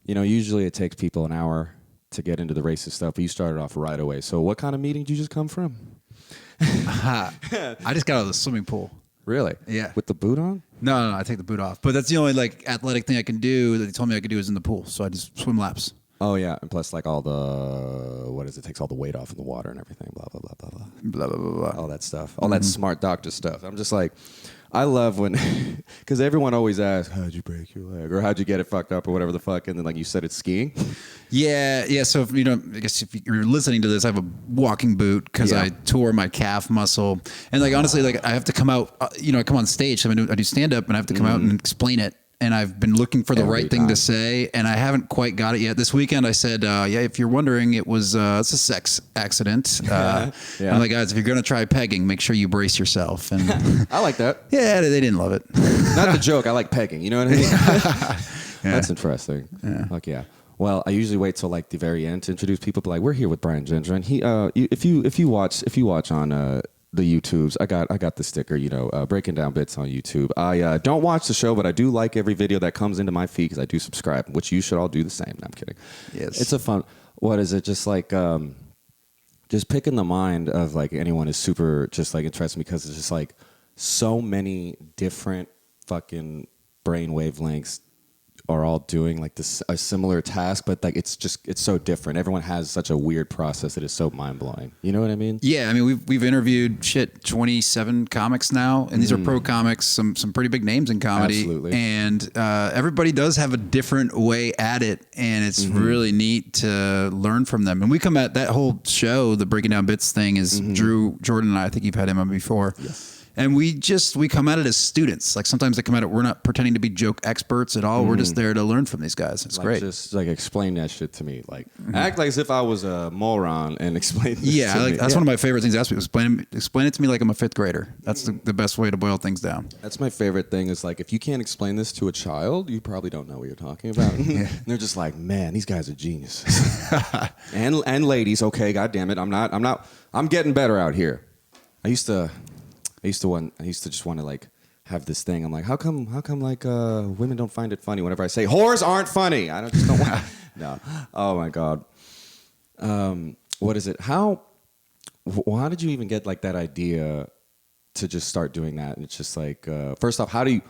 Usually it takes people an hour to get into the racist stuff, but you started off right away. So what kind of meeting did you just come from? I just got out of the swimming pool. Really? Yeah. With the boot on? No, I take the boot off. But that's the only like athletic thing I can do that they told me I could do is in the pool. So I just swim laps. Oh, yeah. And plus, like, all the, takes all the weight off in the water and everything, blah, blah, blah, blah, blah. Blah, blah, blah, blah. All that stuff. All that smart doctor stuff. I'm just like, I love when, because everyone always asks, how'd you break your leg? Or how'd you get it fucked up or whatever the fuck? And then, like, you said it's skiing. Yeah. So, if, I guess if you're listening to this, I have a walking boot because I tore my calf muscle. And, like, honestly, like, I have to come out, I come on stage. So I do stand up and I have to come out and explain it. And I've been looking for the right thing to say, and I haven't quite got it yet. This weekend, I said, if you're wondering, it's a sex accident. I'm like, guys, if you're going to try pegging, make sure you brace yourself. And I like that. Yeah, they didn't love it. Not the joke. I like pegging. You know what I mean? That's interesting. Yeah. Fuck yeah. Well, I usually wait till like the very end to introduce people. But like, we're here with Brian Gendron. He, if you watch on the YouTubes, I got the sticker, breaking down bits on YouTube. I don't watch the show, but I do like every video that comes into my feed because I do subscribe, which you should all do the same. No, I'm kidding. Yes. It's a fun, what is it? Just like, just picking the mind of like anyone is super just like interesting because it's just like so many different fucking brain wavelengths are all doing like a similar task, but like it's so different. Everyone has such a weird process that is so mind blowing. You know what I mean? Yeah, I mean we've interviewed 27 comics now, and these are pro comics, some pretty big names in comedy. Absolutely. And everybody does have a different way at it, and it's really neat to learn from them. And we come at that whole show, the Breaking Down Bits thing is Drew Jordan and I think you've had him on before. Yes. And we come at it as students. Like sometimes they come at it, we're not pretending to be joke experts at all. We're just there to learn from these guys. It's like, great. Just like explain that shit to me. Like act like as if I was a moron and explain this to me. That's one of my favorite things to ask people. Explain it to me like I'm a fifth grader. That's the best way to boil things down. That's my favorite thing is like if you can't explain this to a child, you probably don't know what you're talking about. And they're just like, man, these guys are geniuses. and ladies, okay, God damn it. I'm getting better out here. I used to just want to like have this thing. I'm like, how come like women don't find it funny whenever I say whores aren't funny? I don't want. No. Oh my God. What is it? How did you even get like that idea to just start doing that? And it's just like, first off, how does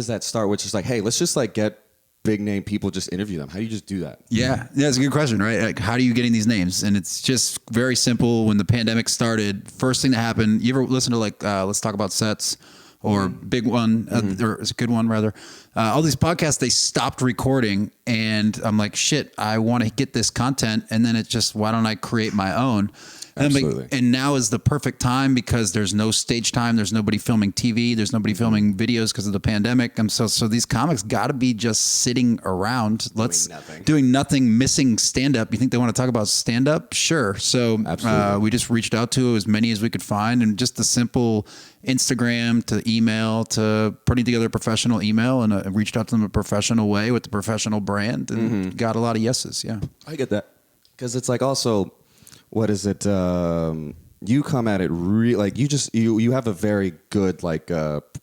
that start? Which is like, hey, let's just like get big name people, just interview them. How do you just do that? Yeah, that's a good question, right? Like, how do you getting these names? And it's just very simple. When the pandemic started, first thing that happened, you ever listen to like, Let's Talk About Sets or Big One, or it's a good one rather. All these podcasts, they stopped recording and I'm like, shit, I want to get this content. And then why don't I create my own? And, and now is the perfect time because there's no stage time. There's nobody filming TV. There's nobody filming videos because of the pandemic. And so these comics got to be just sitting around. Doing nothing, missing stand-up. You think they want to talk about stand-up? Sure. So we just reached out to as many as we could find, and just the simple Instagram to email to putting together a professional email, and reached out to them a professional way with the professional brand, and got a lot of yeses. Yeah, I get that because it's like also. What is it? You come at it like you have a very good like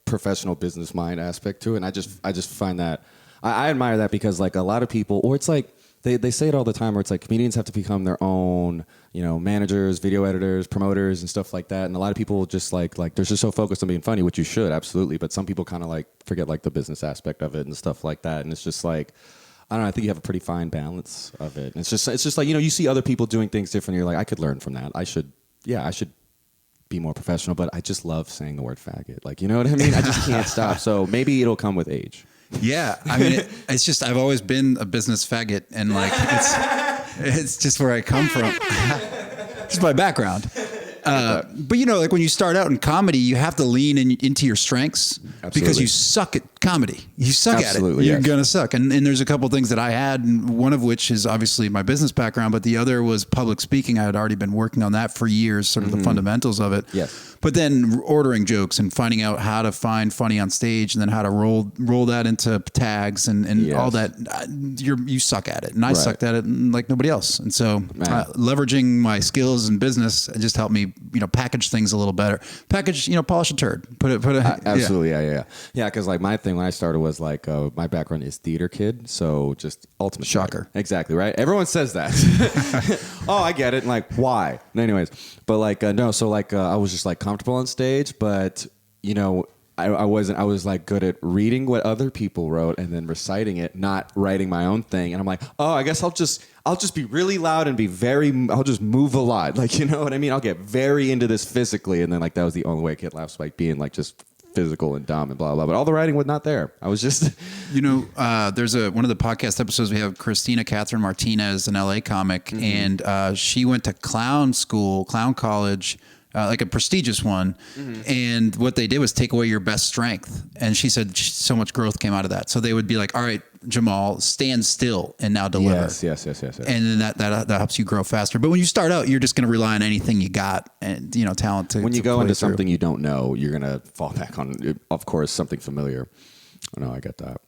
professional business mind aspect to it, and I just find that I admire that because like a lot of people, or it's like they say it all the time, where it's like comedians have to become their own managers, video editors, promoters, and stuff like that, and a lot of people just like they're just so focused on being funny, which you should absolutely, but some people kind of like forget like the business aspect of it and stuff like that, and it's just like. I don't know. I think you have a pretty fine balance of it. And it's just like, you see other people doing things differently. You're like, I could learn from that. I should be more professional, but I just love saying the word faggot. Like, you know what I mean? I just can't stop. So maybe it'll come with age. Yeah. I mean, it's just, I've always been a business faggot, and like, it's just where I come from. It's my background. But like when you start out in comedy, you have to lean into your strengths. Absolutely. Because you suck at comedy. You suck Absolutely, at it. You're going to suck. And there's a couple things that I had, and one of which is obviously my business background, but the other was public speaking. I had already been working on that for years, sort of the fundamentals of it. Yes. But then ordering jokes and finding out how to find funny on stage, and then how to roll that into tags and all that. You suck at it. And I sucked at it like nobody else. And so leveraging my skills in business just helped me, package things a little better. Polish a turd. Put it. Absolutely. Yeah. Because like my thing thing when I started was like my background is theater kid, so just ultimate Shocker. writer. Exactly, right? Everyone says that. Oh, I get it. And like, why? Anyways, but like no, so like I was just like comfortable on stage, but you know, I wasn't. I was like good at reading what other people wrote and then reciting it, not writing my own thing. And I'm like, oh, I guess I'll just be really loud and I'll just move a lot. Like, you know what I mean? I'll get very into this physically, and then like that was the only way I could laugh, like being like just physical and dumb and blah blah. But all the writing was not there. I was just, you know, there's one of the podcast episodes we have Christina Catherine Martinez, an LA comic, and she went to clown college. Like a prestigious one. And what they did was take away your best strength. And she said so much growth came out of that. So they would be like, all right, Jamal, stand still and now deliver. Yes. And then that helps you grow faster. But when you start out, you're just going to rely on anything you got and, you know, talent to when you go into through. something you don't know, you're going to fall back on, of course, something familiar. Oh, no, I get that.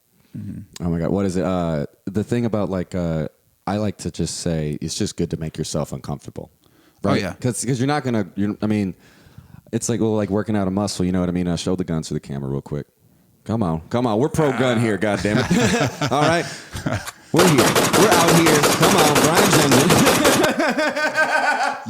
Oh my God. What is it? The thing about like, I like to just say, it's just good to make yourself uncomfortable. Right? Oh, yeah. Because you're not going to, I mean, it's like, well, like working out a muscle, you know what I mean? Show the guns to the camera real quick. Come on. We're pro-gun here, goddammit. All right? We're here. We're out here. Come on, Brian Gendron.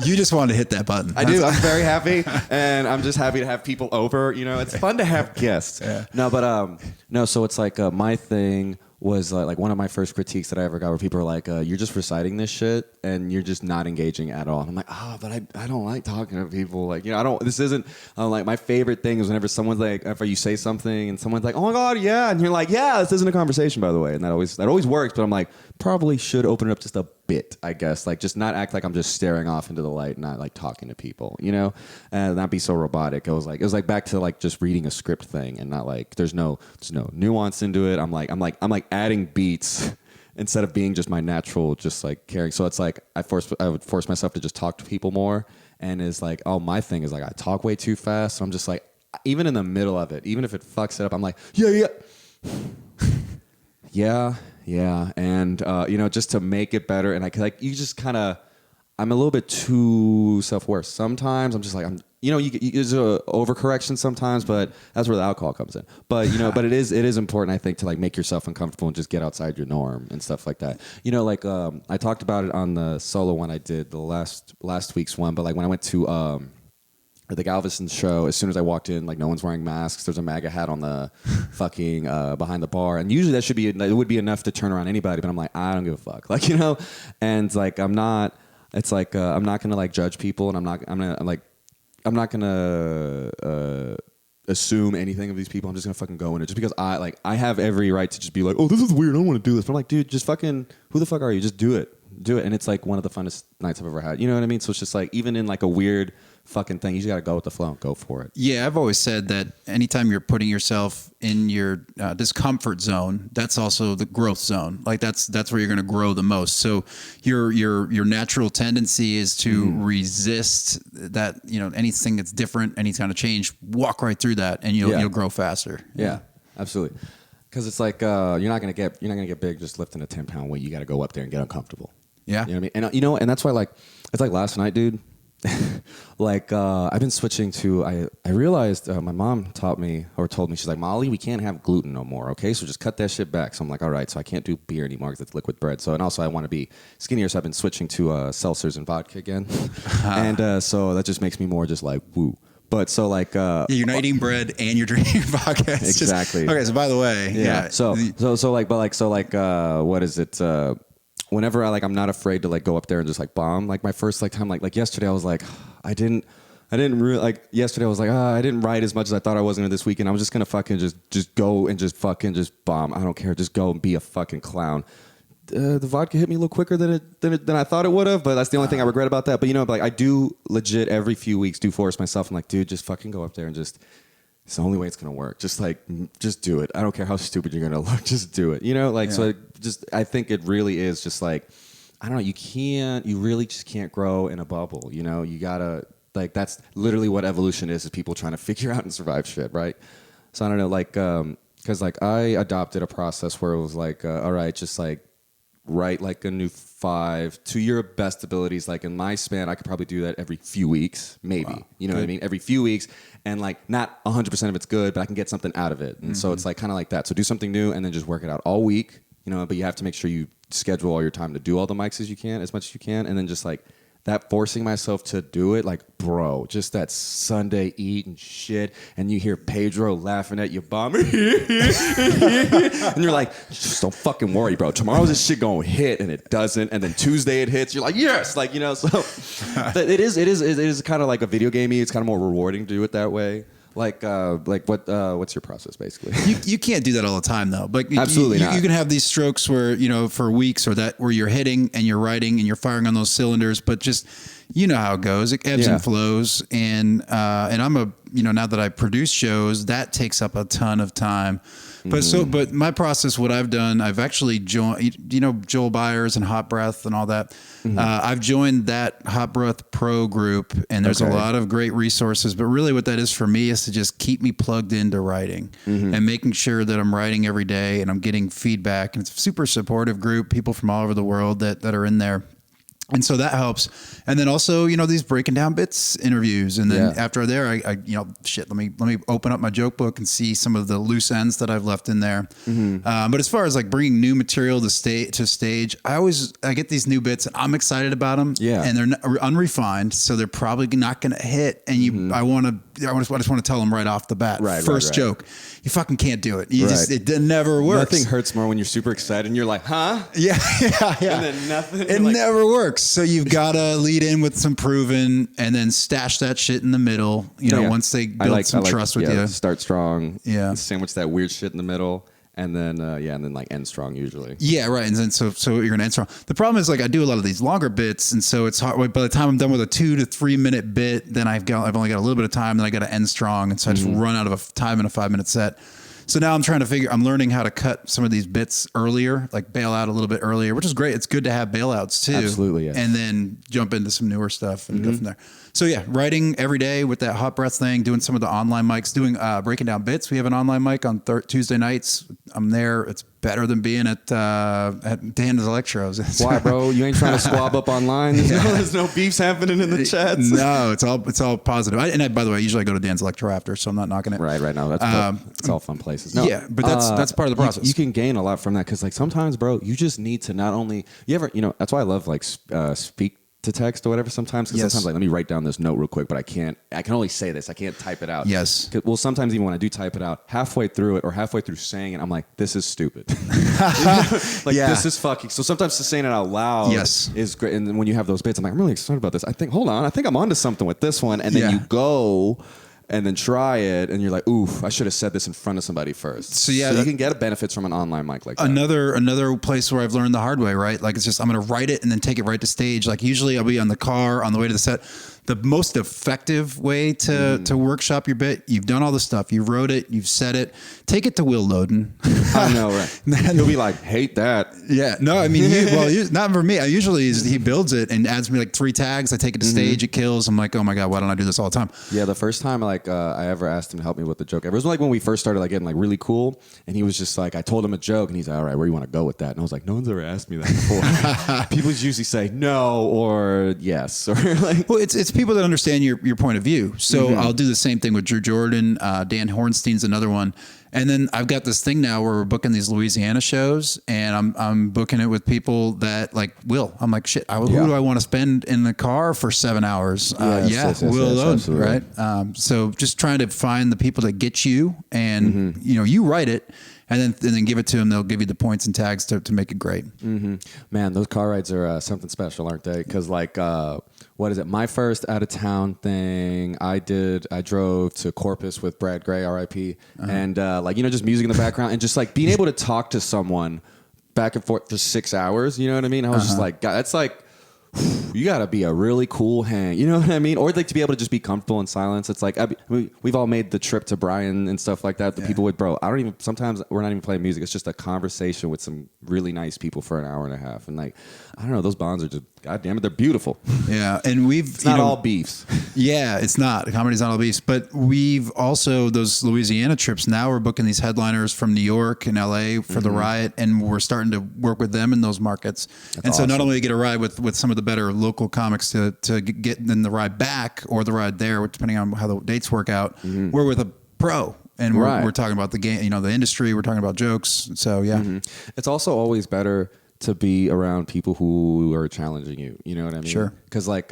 You just wanted to hit that button. I do. I'm very happy, and I'm just happy to have people over. You know, it's fun to have guests. Yeah. No, but no. So it's like my thing was like one of my first critiques that I ever got, where people are like, "You're just reciting this shit, and you're just not engaging at all." And I'm like, but I don't like talking to people. Like, you know, I don't. This isn't like my favorite thing is whenever someone's like, after you say something and someone's like, "Oh my God, yeah," and you're like, "Yeah, this isn't a conversation, by the way," and that always works. But I'm like, probably should open it up just a bit, I guess. Like, just not act like I'm just staring off into the light, not like talking to people, you know, and not be so robotic. It was like back to like just reading a script thing, and not like there's no nuance into it. I'm like adding beats instead of being just my natural, just like caring. So it's like I would force myself to just talk to people more, and it's like, oh, my thing is like I talk way too fast. So I'm just like, even in the middle of it, even if it fucks it up, I'm like, yeah, and you know, just to make it better. And you just kind of, I'm a little bit too self-aware sometimes. I'm just like, you know, there's a overcorrection sometimes, but that's where the alcohol comes in. But you know, but it is important, I think, to like make yourself uncomfortable and just get outside your norm and stuff like that. You know, like I talked about it on the solo one I did, the last week's one. But like when I went to the Galveston show, as soon as I walked in, like no one's wearing masks. There's a MAGA hat on the fucking behind the bar, and usually it would be enough to turn around anybody. But I'm like, I don't give a fuck, like, you know, and like I'm not. It's like I'm not gonna like judge people, and I'm not gonna assume anything of these people. I'm just gonna fucking go in it, just because I have every right to just be like, oh, this is weird, I don't want to do this. But I'm like, dude, just fucking, who the fuck are you? Just do it, and it's like one of the funnest nights I've ever had. You know what I mean? So it's just like, even in like a weird fucking thing, you just gotta go with the flow and go for it. Yeah, I've always said that anytime you're putting yourself in your discomfort zone, that's also the growth zone. Like that's where you're going to grow the most. So your natural tendency is to resist that, you know, anything that's different, any kind of change, walk right through that, and you'll grow faster. Yeah, absolutely. Because it's like you're not gonna get big just lifting a 10-pound weight. You got to go up there and get uncomfortable. Yeah, you know what I mean. And you know, and that's why, like, it's like last night, dude. Like I've been switching to, I realized my mom told me, she's like, Molly, we can't have gluten no more, okay? So just cut that shit back. So I'm like, all right. So I can't do beer anymore because it's liquid bread. So, and also I want to be skinnier, so I've been switching to seltzers and vodka again. And so that just makes me more just like, woo. But so like you're not eating bread and you're drinking vodka. It's exactly. Okay, so by the way, yeah. So what is it? Whenever I'm not afraid to like go up there and just like bomb. Like my first like time, like yesterday, I was like, I didn't really like yesterday. I was like, I didn't write as much as I thought I was gonna this weekend. I was just gonna fucking just go and just fucking just bomb. I don't care. Just go and be a fucking clown. The vodka hit me a little quicker than I thought it would have, but that's the only thing I regret about that. But you know, like I do legit every few weeks do force myself. I'm like, dude, just fucking go up there and just. It's the only way it's going to work. Just do it. I don't care how stupid you're going to look. Just do it. You know, like, yeah. I think it really is just like, I don't know. You really just can't grow in a bubble. You know, you gotta, like, that's literally what evolution is people trying to figure out and survive shit. Right. So I don't know, like, cause like I adopted a process where it was like, all right, just like write like a new 5 to your best abilities. Like in my span, I could probably do that every few weeks, maybe. Wow. You know what I mean? Every few weeks, and like not 100% of it's good, but I can get something out of it. And so it's like kind of like that. So do something new and then just work it out all week. You know, but you have to make sure you schedule all your time to do all the mics as much as you can, and then just like that forcing myself to do it, like, bro, just that Sunday eating shit, and you hear Pedro laughing at your bomber, and you're like, just don't fucking worry, bro. Tomorrow this shit gonna hit, and it doesn't, and then Tuesday it hits. You're like, yes, like, you know. So it is kind of like a video gamey. It's kind of more rewarding to do it that way. Like what's your process basically? You can't do that all the time though. But Absolutely not. You can have these strokes where, you know, for weeks where you're hitting and you're writing and you're firing on those cylinders, but just, you know how it goes. It ebbs and flows. And I'm now that I produce shows, that takes up a ton of time. But my process, what I've done, I've actually joined, you know, Joel Byers and Hot Breath and all that. I've joined that Hot Breath Pro group, and there's a lot of great resources. But really what that is for me is to just keep me plugged into writing and making sure that I'm writing every day and I'm getting feedback. And it's a super supportive group, people from all over the world that are in there. And so that helps. And then also, you know, these breaking down bits interviews. And then after there, I let me open up my joke book and see some of the loose ends that I've left in there. But as far as like bringing new material to stage, I get these new bits and I'm excited about them. Yeah. And they're unrefined. So they're probably not going to hit. And I just want to tell them right off the bat. First joke, you fucking can't do it. It never works. Nothing hurts more when you're super excited and you're like, huh? Yeah. And then nothing. It never works. So you've got to lead in with some proven and then stash that shit in the middle, you know, once they build some trust with you. Start strong. Yeah. Sandwich that weird shit in the middle. And then, and then like end strong usually. Yeah, right. And then so you're going to end strong. The problem is like I do a lot of these longer bits. And so it's hard. By the time I'm done with a 2 to 3 minute bit, then I've only got a little bit of time. Then I got to end strong. And so I just run out of time in a 5-minute set. So now I'm learning how to cut some of these bits earlier, like bail out a little bit earlier, which is great. It's good to have bailouts too. Absolutely, yeah. And then jump into some newer stuff and go from there. So yeah, writing every day with that Hot Breath thing, doing some of the online mics, doing breaking down bits. We have an online mic on Tuesday nights. I'm there. It's better than being at Dan's Electros. Why, bro? You ain't trying to squab up online? There's no beefs happening in the chats. No, it's all positive. By the way, usually I go to Dan's Electro after, so I'm not knocking it. Right now. It's all fun places. No, yeah, but that's part of the process. You can gain a lot from that because like sometimes, bro, you just need to not only that's why I love like speak to text or whatever sometimes because sometimes like let me write down this note real quick, but I can only say this. I can't type it out. Yes. Well, sometimes even when I do type it out, halfway through it or halfway through saying it, I'm like, this is stupid. This is fucking. So sometimes just saying it out loud is great. And then when you have those bits, I'm like, I'm really excited about this. I think I'm onto something with this one. And then you go and then try it, and you're like, oof, I should have said this in front of somebody first. So you can get benefits from an online mic like that. Another place where I've learned the hard way, right? Like it's just, I'm going to write it and then take it right to stage. Like usually I'll be on the car on the way to the set. The most effective way to workshop your bit, you've done all the stuff. You wrote it, you've said it. Take it to Will Loden. I know, right? He'll be like, hate that. Yeah. No, I mean, not for me. He builds it and adds me like 3 tags. I take it to stage, it kills. I'm like, oh my God, why don't I do this all the time? Yeah, the first time I ever asked him to help me with the joke, it was like when we first started like getting like really cool, and he was just like, I told him a joke, and he's like, all right, where do you want to go with that? And I was like, no one's ever asked me that before. People usually say no or yes or like. Well, it's people that understand your point of view. So I'll do the same thing with Drew Jordan. Dan Hornstein's another one. And then I've got this thing now where we're booking these Louisiana shows, and I'm booking it with people that like Will. I'm like, shit, who do I want to spend in the car for 7 hours? Will Loden, right? So just trying to find the people that get you, and you write it. And then give it to them. They'll give you the points and tags to make it great. Man, those car rides are something special, aren't they? Because like, what is it? My first out of town thing I drove to Corpus with Brad Gray, R.I.P. And just music in the background and just like being able to talk to someone back and forth for 6 hours. You know what I mean? I was just like, God, that's like. you gotta be a really cool hang. You know what I mean? Or like to be able to just be comfortable in silence. It's like we've all made the trip to Brian and stuff like that. The people with bro. I don't even. Sometimes we're not even playing music. It's just a conversation with some really nice people for an hour and a half. And like I don't know, those bonds are just goddamn it, they're beautiful. Yeah, and it's not all beefs. Yeah, it's not. Comedy's not all beefs. But we've also those Louisiana trips. Now we're booking these headliners from New York and LA for the Riot, and we're starting to work with them in those markets. That's and so awesome. not only get a ride with some of the better local comics to get in the ride back or the ride there, depending on how the dates work out, we're with a pro. And we're talking about the game, the industry. We're talking about jokes. So yeah, it's also always better to be around people who are challenging you. You know what I mean? Sure. Because like,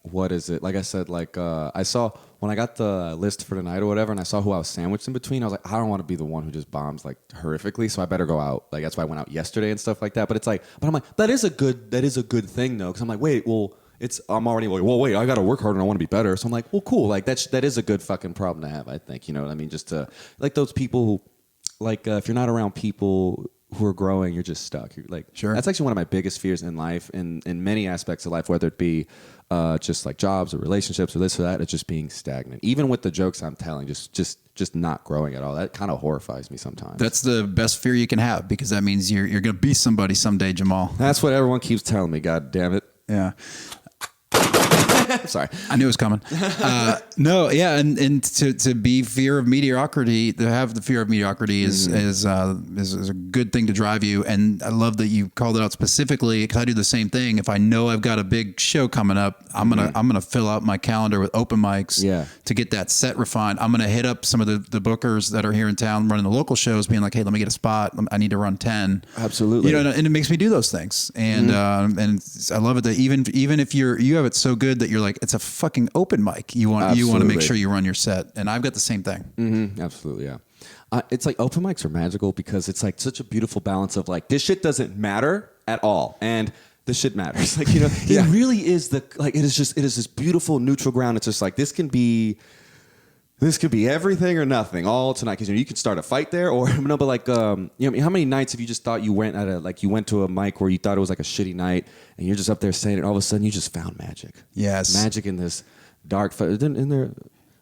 what is it? Like I said, like I saw when I got the list for tonight or whatever, and I saw who I was sandwiched in between. I was like, I don't want to be the one who just bombs like horrifically, so I better go out. Like that's why I went out yesterday and stuff like that. But it's like, but I'm like, that is a good thing though, because I'm like, wait, well. I'm already like, well, wait, I got to work harder and I want to be better. So I'm like, well, cool. Like that is a good fucking problem to have, I think. You know what I mean? Just to like those people who, like, if you're not around people who are growing, you're just stuck. You're like, sure. That's actually one of my biggest fears in life, in many aspects of life, whether it be just like jobs or relationships or this or that. It's just being stagnant. Even with the jokes I'm telling, just not growing at all. That kind of horrifies me sometimes. That's the best fear you can have, because that means you're going to be somebody someday, Jamal. That's what everyone keeps telling me. God damn it. Yeah. Sorry, I knew it was coming. No, yeah, and to be fear of mediocrity, to have the fear of mediocrity is a good thing to drive you. And I love that you called it out specifically, because I do the same thing. If I know I've got a big show coming up, I'm gonna fill out my calendar with open mics to get that set refined. I'm gonna hit up some of the bookers that are here in town running the local shows, being like, hey, let me get a spot. I need to run 10. Absolutely. And it makes me do those things. And and I love it that even if you have it so good that you're like, it's a fucking open mic. You want to make sure you run your set. And I've got the same thing. Mm-hmm. Absolutely, yeah. It's like open mics are magical because it's like such a beautiful balance of like, this shit doesn't matter at all, and this shit matters. Like, it really is it is this beautiful neutral ground. It's just like, this could be everything or nothing all tonight, because you can start a fight there, or no, but like how many nights have you just thought you went to a mic where you thought it was like a shitty night, and you're just up there saying it, and all of a sudden you just found magic. Yes, magic in this dark. In there,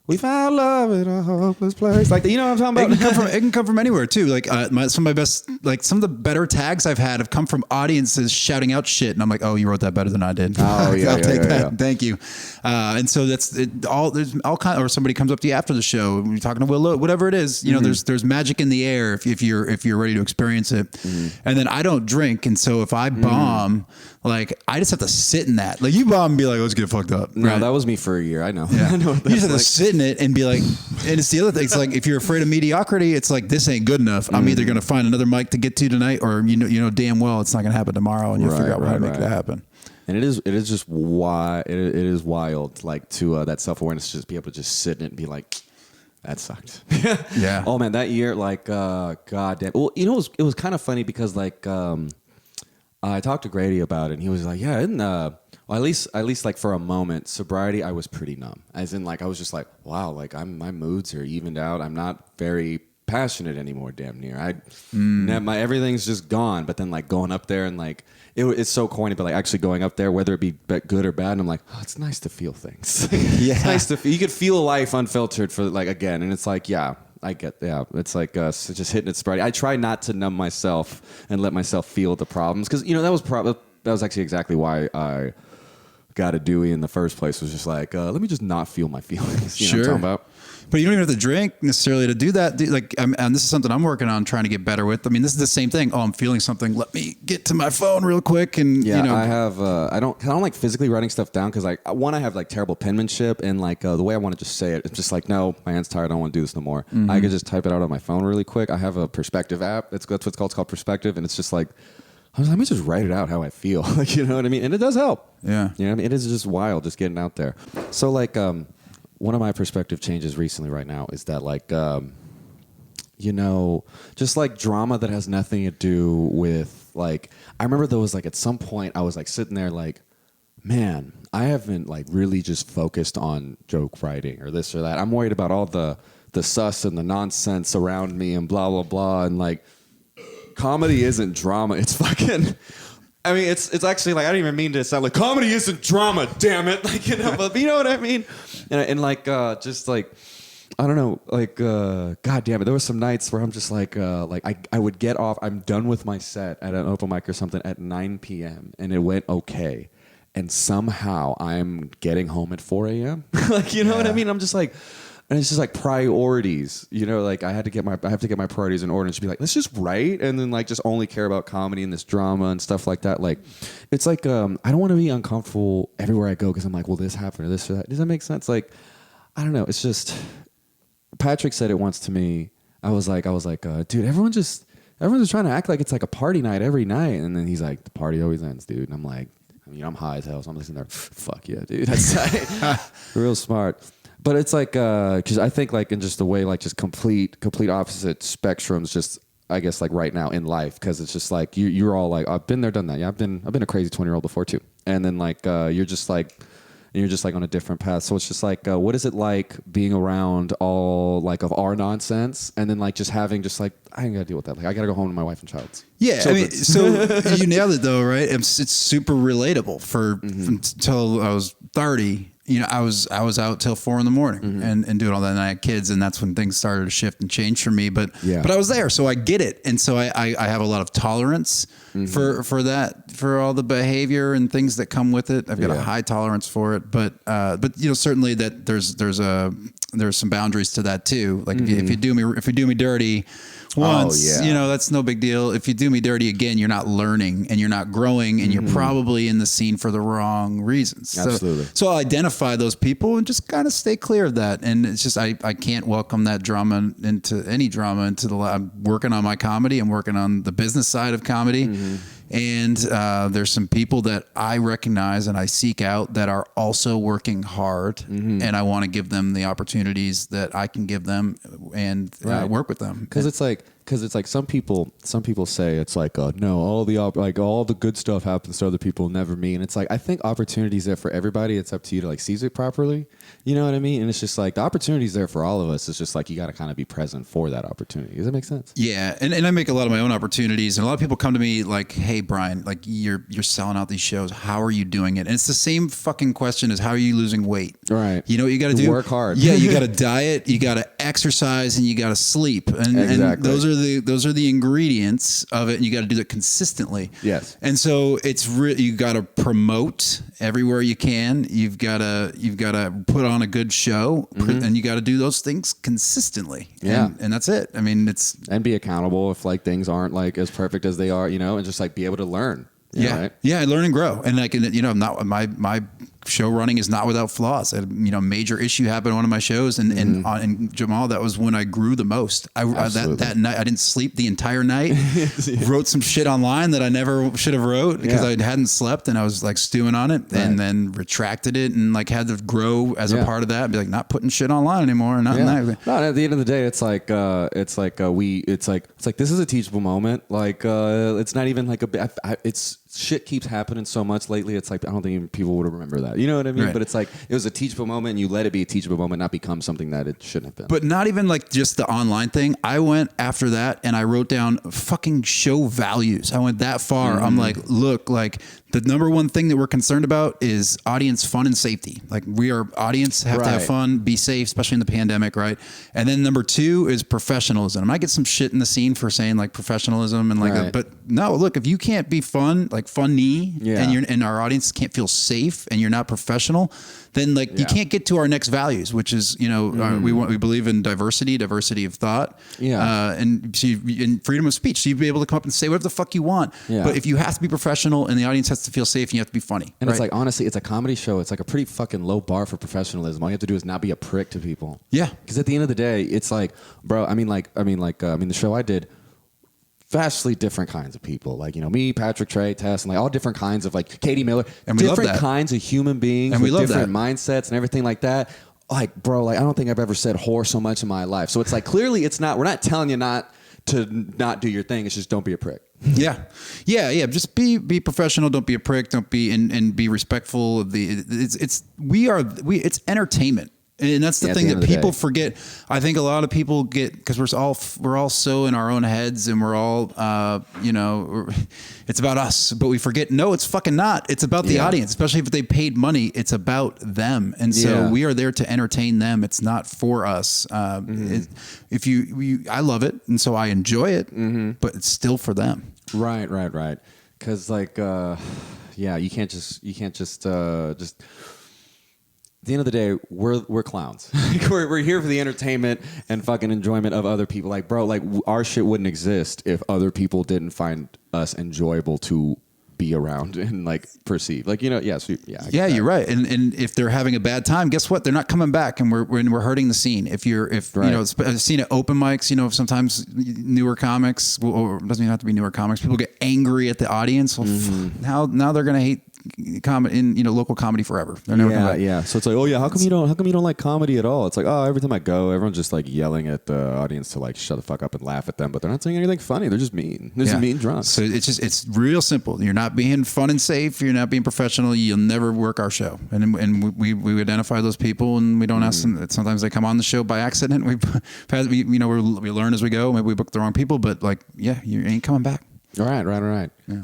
we found love in a hopeless place. Like, you know what I'm talking about? It can come from anywhere too. Like some of the better tags I've had have come from audiences shouting out shit, and I'm like, oh, you wrote that better than I did. Oh yeah, I'll take that. Yeah. Thank you. And so that's it. There's all kind, or somebody comes up to you after the show, you're talking to Will, whatever it is. There's magic in the air if you're ready to experience it. And then I don't drink, and so if I bomb, like I just have to sit in that. Like you bomb and be like, let's get fucked up. No, right? That was me for a year. I know. Yeah. I know what You just have like. to sit in it and be like, and it's the other thing. It's like, if you're afraid of mediocrity, it's like, this ain't good enough. I'm either going to find another mic to get to tonight, or you know damn well it's not going to happen tomorrow, and you'll figure out how to make that happen. And it is just why it is wild, like to that self-awareness, to just be able to just sit in it and be like, that sucked. Yeah. Oh man, that year, like, God damn. Well, it was kind of funny because like, I talked to Grady about it, and he was like, yeah, at least like for a moment, sobriety, I was pretty numb. As in, like, I was just like, wow, like my moods are evened out. I'm not very passionate anymore, damn near. My everything's just gone. But then like going up there and like, it's so corny, but like actually going up there, whether it be good or bad, and I'm like, oh, it's nice to feel things. Yeah. It's nice to you could feel life unfiltered for like again, and it's like, yeah. I get, it's like just hitting it sobriety. I try not to numb myself and let myself feel the problems, because that was actually exactly why I got a Dewey in the first place. Was just like, let me just not feel my feelings. You know what I'm talking about? But you don't even have to drink necessarily to do that. And this is something I'm working on trying to get better with. I mean, this is the same thing. Oh, I'm feeling something. Let me get to my phone real quick. And I have. I don't like physically writing stuff down, because like one, I have like terrible penmanship, and like the way I want to just say it, it's just like, no, my hand's tired. I don't want to do this no more. I could just type it out on my phone really quick. I have a Perspective app. That's what it's called. It's called Perspective, and it's just like, let me just write it out how I feel. Like, you know what I mean? And it does help. Yeah. You know what I mean? It is just wild just getting out there. So like, one of my perspective changes recently right now is that like, just like drama that has nothing to do with like, I remember there was like at some point I was like sitting there like, man, I haven't like really just focused on joke writing or this or that. I'm worried about all the sus and the nonsense around me and blah, blah, blah. And like, comedy isn't drama. It's fucking... I mean, it's actually like I don't even mean to sound like comedy isn't drama, damn it. Like, you know, but you know what I mean? And like just like I don't know, like God damn it. There were some nights where I'm just like I would get off. I'm done with my set at an open mic or something at 9 p.m. and it went okay, and somehow I'm getting home at 4 a.m. Like, you know what I mean? I'm just like. And it's just like priorities, you know, like I have to get my priorities in order and just be like, let's just write and then like just only care about comedy and this drama and stuff like that. Like, it's like, I don't want to be uncomfortable everywhere I go because I'm like, well, this happened or this or that. Does that make sense? Like, I don't know. It's just, Patrick said it once to me. I was like, dude, everyone's just trying to act like it's like a party night every night. And then he's like, the party always ends, dude. And I'm like, I mean, I'm high as hell. So I'm listening there. Fuck yeah, dude. That's tight. Real smart. But it's like, because I think like in just the way like just complete opposite spectrums, just I guess like right now in life, because it's just like you're all like I've been there, done that. Yeah, I've been a crazy 20-year-old before too, and then like you're just like on a different path. So it's just like, what is it like being around all like of our nonsense, and then like just having just like I ain't gotta deal with that. Like I gotta go home to my wife and child. Yeah, I mean, so you nailed it though, right? It's super relatable until I was 30. You know, I was out till 4 a.m. and doing all that. And I had kids, and that's when things started to shift and change for me. But I was there, so I get it, and so I have a lot of tolerance for that, for all the behavior and things that come with it. I've got a high tolerance for it, but you know, certainly that there's some boundaries to that too. Like if you do me dirty once, you know, that's no big deal. If you do me dirty again, you're not learning and you're not growing, and you're probably in the scene for the wrong reasons. Absolutely. So I'll identify those people and just kind of stay clear of that. And it's just, I can't welcome that drama into I'm working on my comedy. I'm working on the business side of comedy. And there's some people that I recognize and I seek out that are also working hard, and I want to give them the opportunities that I can give them and work with them. Because it's like some people say it's like no, all the good stuff happens to other people, never me. And it's like I think opportunity's there for everybody. It's up to you to like seize it properly. You know what I mean? And it's just like the opportunity's there for all of us. It's just like you got to kind of be present for that opportunity. Does that make sense? Yeah, and I make a lot of my own opportunities, and a lot of people come to me like, "Hey, Brian, like you're selling out these shows. How are you doing it?" And it's the same fucking question as how are you losing weight? Right. You know what you got to do? Work hard. Yeah, you got to diet, you got to exercise, and you got to sleep. And those are the ingredients of it, and you got to do it consistently. Yes. And so it's you got to promote everywhere you can. You've got to put on a good show, and you got to do those things consistently. Yeah. And that's it. I mean, and be accountable if like things aren't like as perfect as they are, you know, and just like be able to learn. Yeah. Learn and grow. And like, you know, not my show running is not without flaws. I had, you know, major issue happened on one of my shows, and Jamal, that was when I grew the most. That night I didn't sleep the entire night. Wrote some shit online that I never should have wrote because I hadn't slept, and I was like stewing on it, and then retracted it, and like had to grow as a part of that. Be like, not putting shit online anymore. Not that. No, at the end of the day, it's like this is a teachable moment. Like it's not even like it's shit keeps happening so much lately. It's like I don't think even people would remember that. You know what I mean? Right. But it's like it was a teachable moment, and you let it be a teachable moment, not become something that it shouldn't have been. But not even like just the online thing. I went after that, and I wrote down fucking show values. I went that far. I'm like, look, like the number one thing that we're concerned about is audience fun and safety. Like audience have to have fun, be safe, especially in the pandemic, right? And then number two is professionalism. I might get some shit in the scene for saying like professionalism and like, but no, look, if you can't be fun, like funny, and our audience can't feel safe, and you're not professional, then like you can't get to our next values, which is, you know, we believe in diversity of thought, and freedom of speech. So you'd be able to come up and say whatever the fuck you want. But if you have to be professional and the audience has to feel safe, and you have to be funny. And it's like, honestly, it's a comedy show. It's like a pretty fucking low bar for professionalism. All you have to do is not be a prick to people. Yeah. Because at the end of the day, it's like, bro, I mean, the show I did, vastly different kinds of people. Like, you know, me, Patrick, Trey, Tess, and like all different kinds of like Katie Miller, and different kinds of human beings, and we love different mindsets and everything like that. Like, bro, like I don't think I've ever said whore so much in my life. So it's like clearly it's not. We're not telling you not to not do your thing. It's just don't be a prick. Yeah. Just be professional. Don't be a prick. Don't be and be respectful of the. It's entertainment. And that's the thing that people forget. I think a lot of people get, because we're all so in our own heads, and we're all, it's about us, but we forget. No, it's fucking not. It's about the audience, especially if they paid money. It's about them, and so we are there to entertain them. It's not for us. If I love it, and so I enjoy it, but it's still for them. Right. Because you can't just. At the end of the day, we're clowns. we're here for the entertainment and fucking enjoyment of other people. Like, bro, like our shit wouldn't exist if other people didn't find us enjoyable to be around and like perceive. Like, you're right. And if they're having a bad time, guess what? They're not coming back, and we're hurting the scene. If I've seen at open mics, sometimes newer comics, or it doesn't even have to be newer comics, people get angry at the audience. Well, now they're gonna hate comedy in local comedy forever. They're never coming back. Yeah. So it's like, oh yeah, how come you don't like comedy at all? It's like, oh, every time I go, everyone's just like yelling at the audience to like shut the fuck up and laugh at them, but they're not saying anything funny. They're just mean. They're just mean drunk. So it's real simple. You're not being fun and safe. You're not being professional. You'll never work our show. And we identify those people, and we don't ask them. Sometimes they come on the show by accident. We learn as we go. Maybe we book the wrong people, but you ain't coming back. All right. Yeah.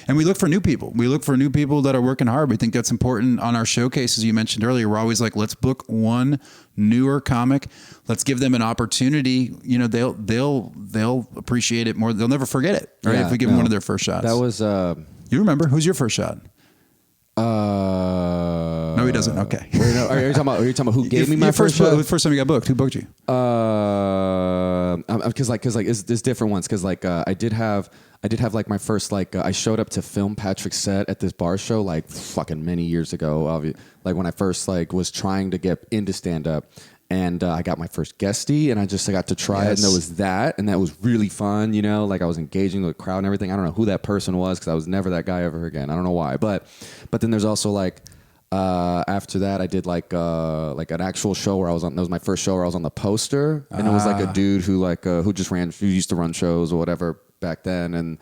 And we look for new people. We look for new people that are working hard. We think that's important on our showcases. You mentioned earlier, we're always like, let's book one newer comic. Let's give them an opportunity. They'll appreciate it more. They'll never forget it, right? If we give them one of their first shots. That was you remember who's your first shot? No, he doesn't. Okay. Wait, no, are you talking about who gave me my first shot? The first time you got booked, who booked you? Because it's different ones. Because I did have like my first I showed up to film Patrick's set at this bar show like fucking many years ago. Like when I first was trying to get into stand up, and I got my first guestie, and I just got to try it, and there was that, and that was really fun. Like I was engaging with the crowd and everything. I don't know who that person was, because I was never that guy ever again. I don't know why, but then there's also after that, I did like an actual show where I was on. That was my first show where I was on the poster, and it was like a dude who who used to run shows or whatever back then, and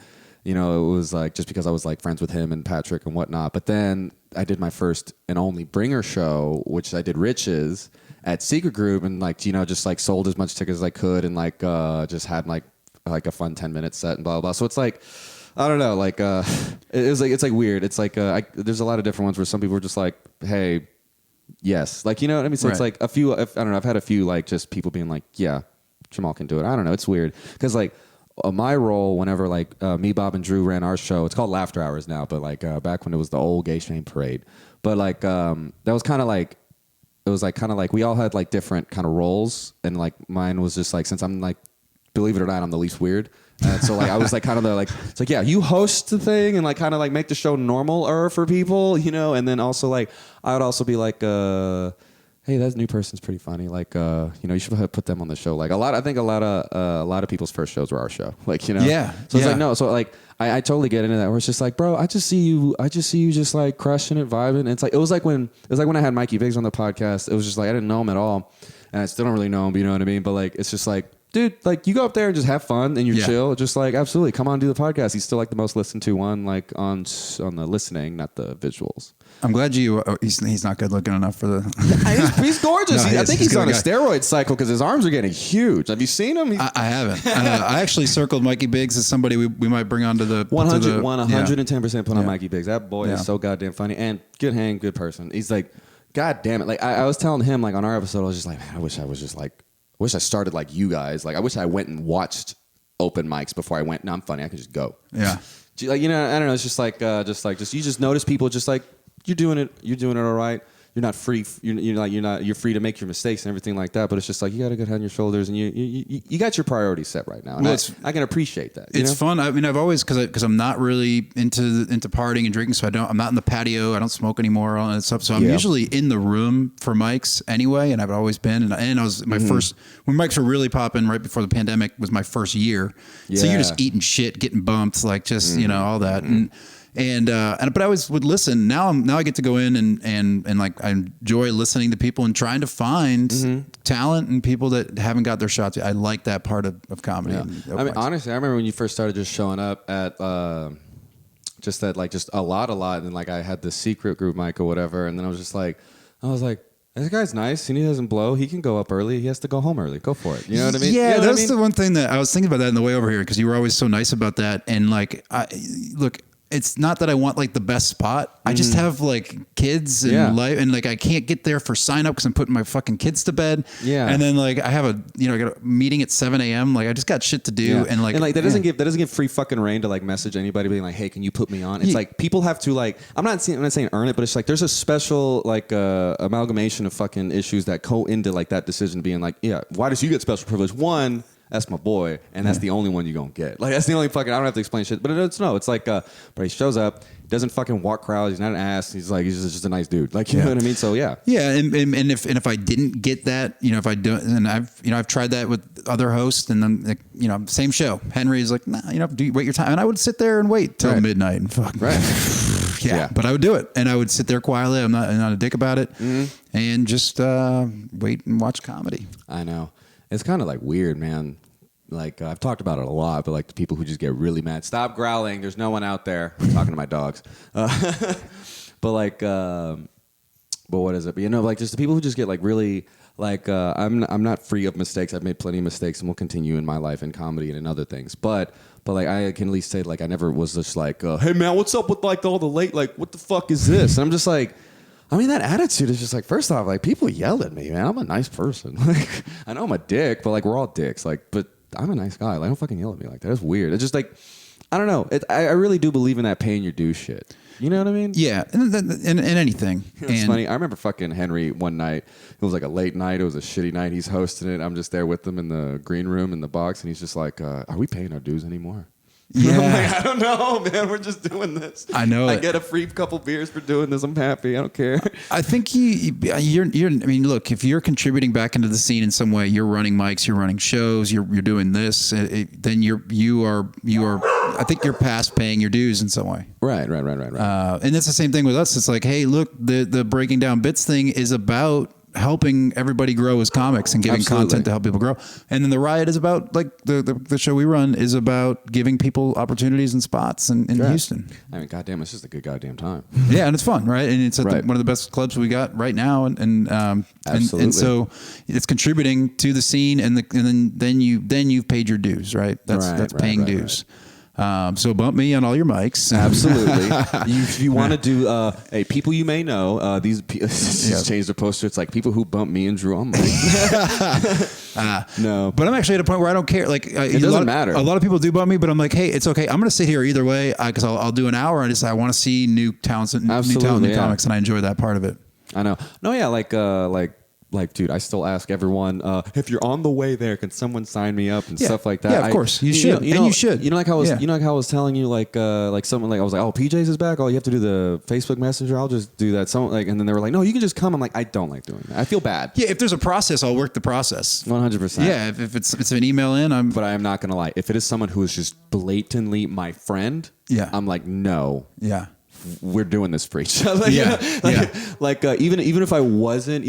it was like just because I was like friends with him and Patrick and whatnot. But then I did my first and only bringer show, which I did Rich's at Secret Group, and just like sold as much tickets as I could, and just had like a fun 10-minute set and blah blah blah. So it's like, I don't know, it's like weird. It's like there's a lot of different ones where some people are just like, hey, yes, what I mean. So It's like a few. I don't know. I've had a few just people being like, yeah, Jamal can do it. I don't know. It's weird because my role whenever me, Bob, and Drew ran our show. It's called Laughter Hours now, but back when it was the old Gay Shame Parade. But that was kind of like. It was we all had different kind of roles, and mine was just since I'm believe it or not, I'm the least weird. And so I was kind of it's yeah, you host the thing and kind of make the show normal for people, and then also I would also be hey, that new person's pretty funny. You should put them on the show. I think a lot of people's first shows were our show. Yeah. So it's no. So I totally get into that. Where it's just bro, I just see you just crushing it, vibing. And it was like when I had Mikey Biggs on the podcast. It was just I didn't know him at all, and I still don't really know him. But you know what I mean? But it's just dude, you go up there and just have fun and you're chill. Just absolutely come on and do the podcast. He's still the most listened to one on the listening, not the visuals. I'm glad he's not good looking enough for he's gorgeous. No, I think he's on a steroid cycle because his arms are getting huge. Have you seen him? I haven't. I actually circled Mikey Biggs as somebody we might bring onto the 110% put on Mikey Biggs. That boy is so goddamn funny and good person. He's God damn it. I was telling him on our episode, I was just man, I wish I was just I wish I started like you guys. I wish I went and watched open mics before I went. No, I'm funny. I can just go. Yeah. I don't know. It's just you just notice people just you're doing it. You're doing it all right. You're not free. You're free to make your mistakes and everything like that. But it's just you got a good head on your shoulders, and you got your priorities set right now. And I can appreciate that. It's fun. I mean, I've always because I'm not really into partying and drinking, so I'm not in the patio. I don't smoke anymore, all that stuff. So I'm usually in the room for mics anyway, and I've always been. And I was my first when mics were really popping right before the pandemic was my first year. Yeah. So you're just eating shit, getting bumped, all that but I always would listen. Now I get to go in and I enjoy listening to people and trying to find talent and people that haven't got their shots yet. I like that part of comedy. Yeah. I mean, honestly, I remember when you first started just showing up at just a lot, and I had the Secret Group mic or whatever, and then I was like, This guy's nice and he doesn't blow. He can go up early. He has to go home early. Go for it. You know what I mean? Yeah, you know that's the one thing that I was thinking about that on the way over here because you were always so nice about that. And like, look, it's not that I want like the best spot. I just have like kids and life, and like I can't get there for sign up because I'm putting my fucking kids to bed. Yeah, and then like I have I got a meeting at 7 a.m. Like I just got shit to do, and like that doesn't give free fucking reign to like message anybody being like, hey, can you put me on? It's like people have to like I'm not saying earn it, but it's like there's a special like amalgamation of fucking issues that go into like that decision being like, yeah, why does you get special privilege? One. That's my boy, and that's the only one you're gonna get. Like that's the only fucking. I don't have to explain shit, but it's like, but he shows up, doesn't fucking walk crowds. He's not an ass. He's just a nice dude. Like you know what I mean. So yeah, and if I didn't get that, if I don't, and I've tried that with other hosts, and then like, same show. Henry's like, nah, do you wait your time, and I would sit there and wait till midnight and fuck. Right. Yeah, but I would do it, and I would sit there quietly. I'm not a dick about it, and just wait and watch comedy. I know. It's kind of like weird, man. Like I've talked about it a lot, but like the people who just get really mad. Stop growling. There's no one out there. I'm talking to my dogs. But like, but what is it? But like just the people who just get like really like I'm not free of mistakes. I've made plenty of mistakes, and will continue in my life in comedy and in other things. But like I can at least say like I never was just like, hey man, what's up with like all the late like what the fuck is this? And I'm just like. I mean, that attitude is just like, first off, like people yell at me, man. I'm a nice person. Like, I know I'm a dick, but like we're all dicks. Like, but I'm a nice guy. Like, don't fucking yell at me like that. It's weird. It's just like, I don't know. I really do believe in that paying your dues shit. You know what I mean? Yeah, and anything. It's funny. I remember fucking Henry one night. It was like a late night. It was a shitty night. He's hosting it. I'm just there with him in the green room in the box, and he's just like, "Are we paying our dues anymore?" Yeah. I'm like, I don't know, man. We're just doing this. I know. I get a free couple beers for doing this. I'm happy. I don't care. I think you're. I mean, look, if you're contributing back into the scene in some way, you're running mics, you're running shows, you're doing this, then you are. I think you're past paying your dues in some way. Right. And it's the same thing with us. It's like, hey, look, the breaking down bits thing is about helping everybody grow as comics and giving content to help people grow. And then the Riot is about like the show we run is about giving people opportunities and spots in Houston. I mean, goddamn, it's just a good goddamn time. Yeah, and it's fun, right? And it's at one of the best clubs we got right now, and so it's contributing to the scene, and then you've paid your dues, right? That's paying dues. So bump me on all your mics. Absolutely. If you want to do, hey, people you may know, these just changed the poster. It's like people who bump me and Drew on mics. No, but I'm actually at a point where I don't care. Like it doesn't matter. A lot of people do bump me, but I'm like, hey, it's okay. I'm going to sit here either way because I'll do an hour. And I want to see new talents and new comics, and I enjoy that part of it. I know. No, yeah, like, dude, I still ask everyone, if you're on the way there, can someone sign me up and stuff like that? Yeah, of course. You should. You should. You know, like how I was telling you, like someone, like, I was like, oh, PJ's is back. Oh, you have to do the Facebook Messenger. I'll just do that. Someone, like, and then they were like, no, you can just come. I'm like, I don't like doing that. I feel bad. Yeah, if there's a process, I'll work the process. 100%. Yeah, if it's an email in, But I am not going to lie. If it is someone who is just blatantly my friend, I'm like, no. Yeah. We're doing this for each other. Even if I wasn't,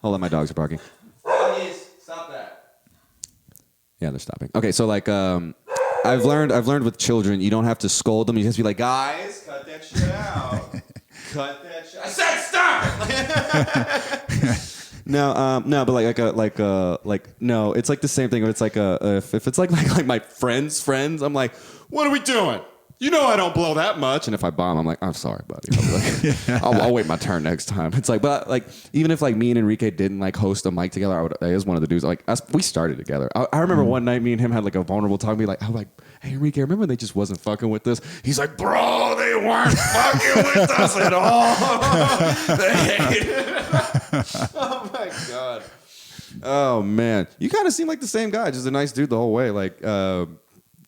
hold on, my dogs are barking. Doggies, stop that. Yeah, they're stopping. Okay, so like, I've learned with children, you don't have to scold them. You just be like, guys, cut that shit out. Cut that shit. I said stop. No, but no, it's like the same thing. It's like if it's like my friends, I'm like, what are we doing? You know I don't blow that much. And if I bomb, I'm like, I'm sorry, buddy. I'll wait my turn next time. It's like, but like, even if like me and Enrique didn't like host a mic together, I was one of the dudes. Like we started together. I remember one night me and him had like a vulnerable talk. I was like, hey Enrique, remember they just wasn't fucking with us? He's like, bro, they weren't fucking with us at all. They hated it. Oh my God. Oh man, you kind of seem like the same guy, just a nice dude the whole way.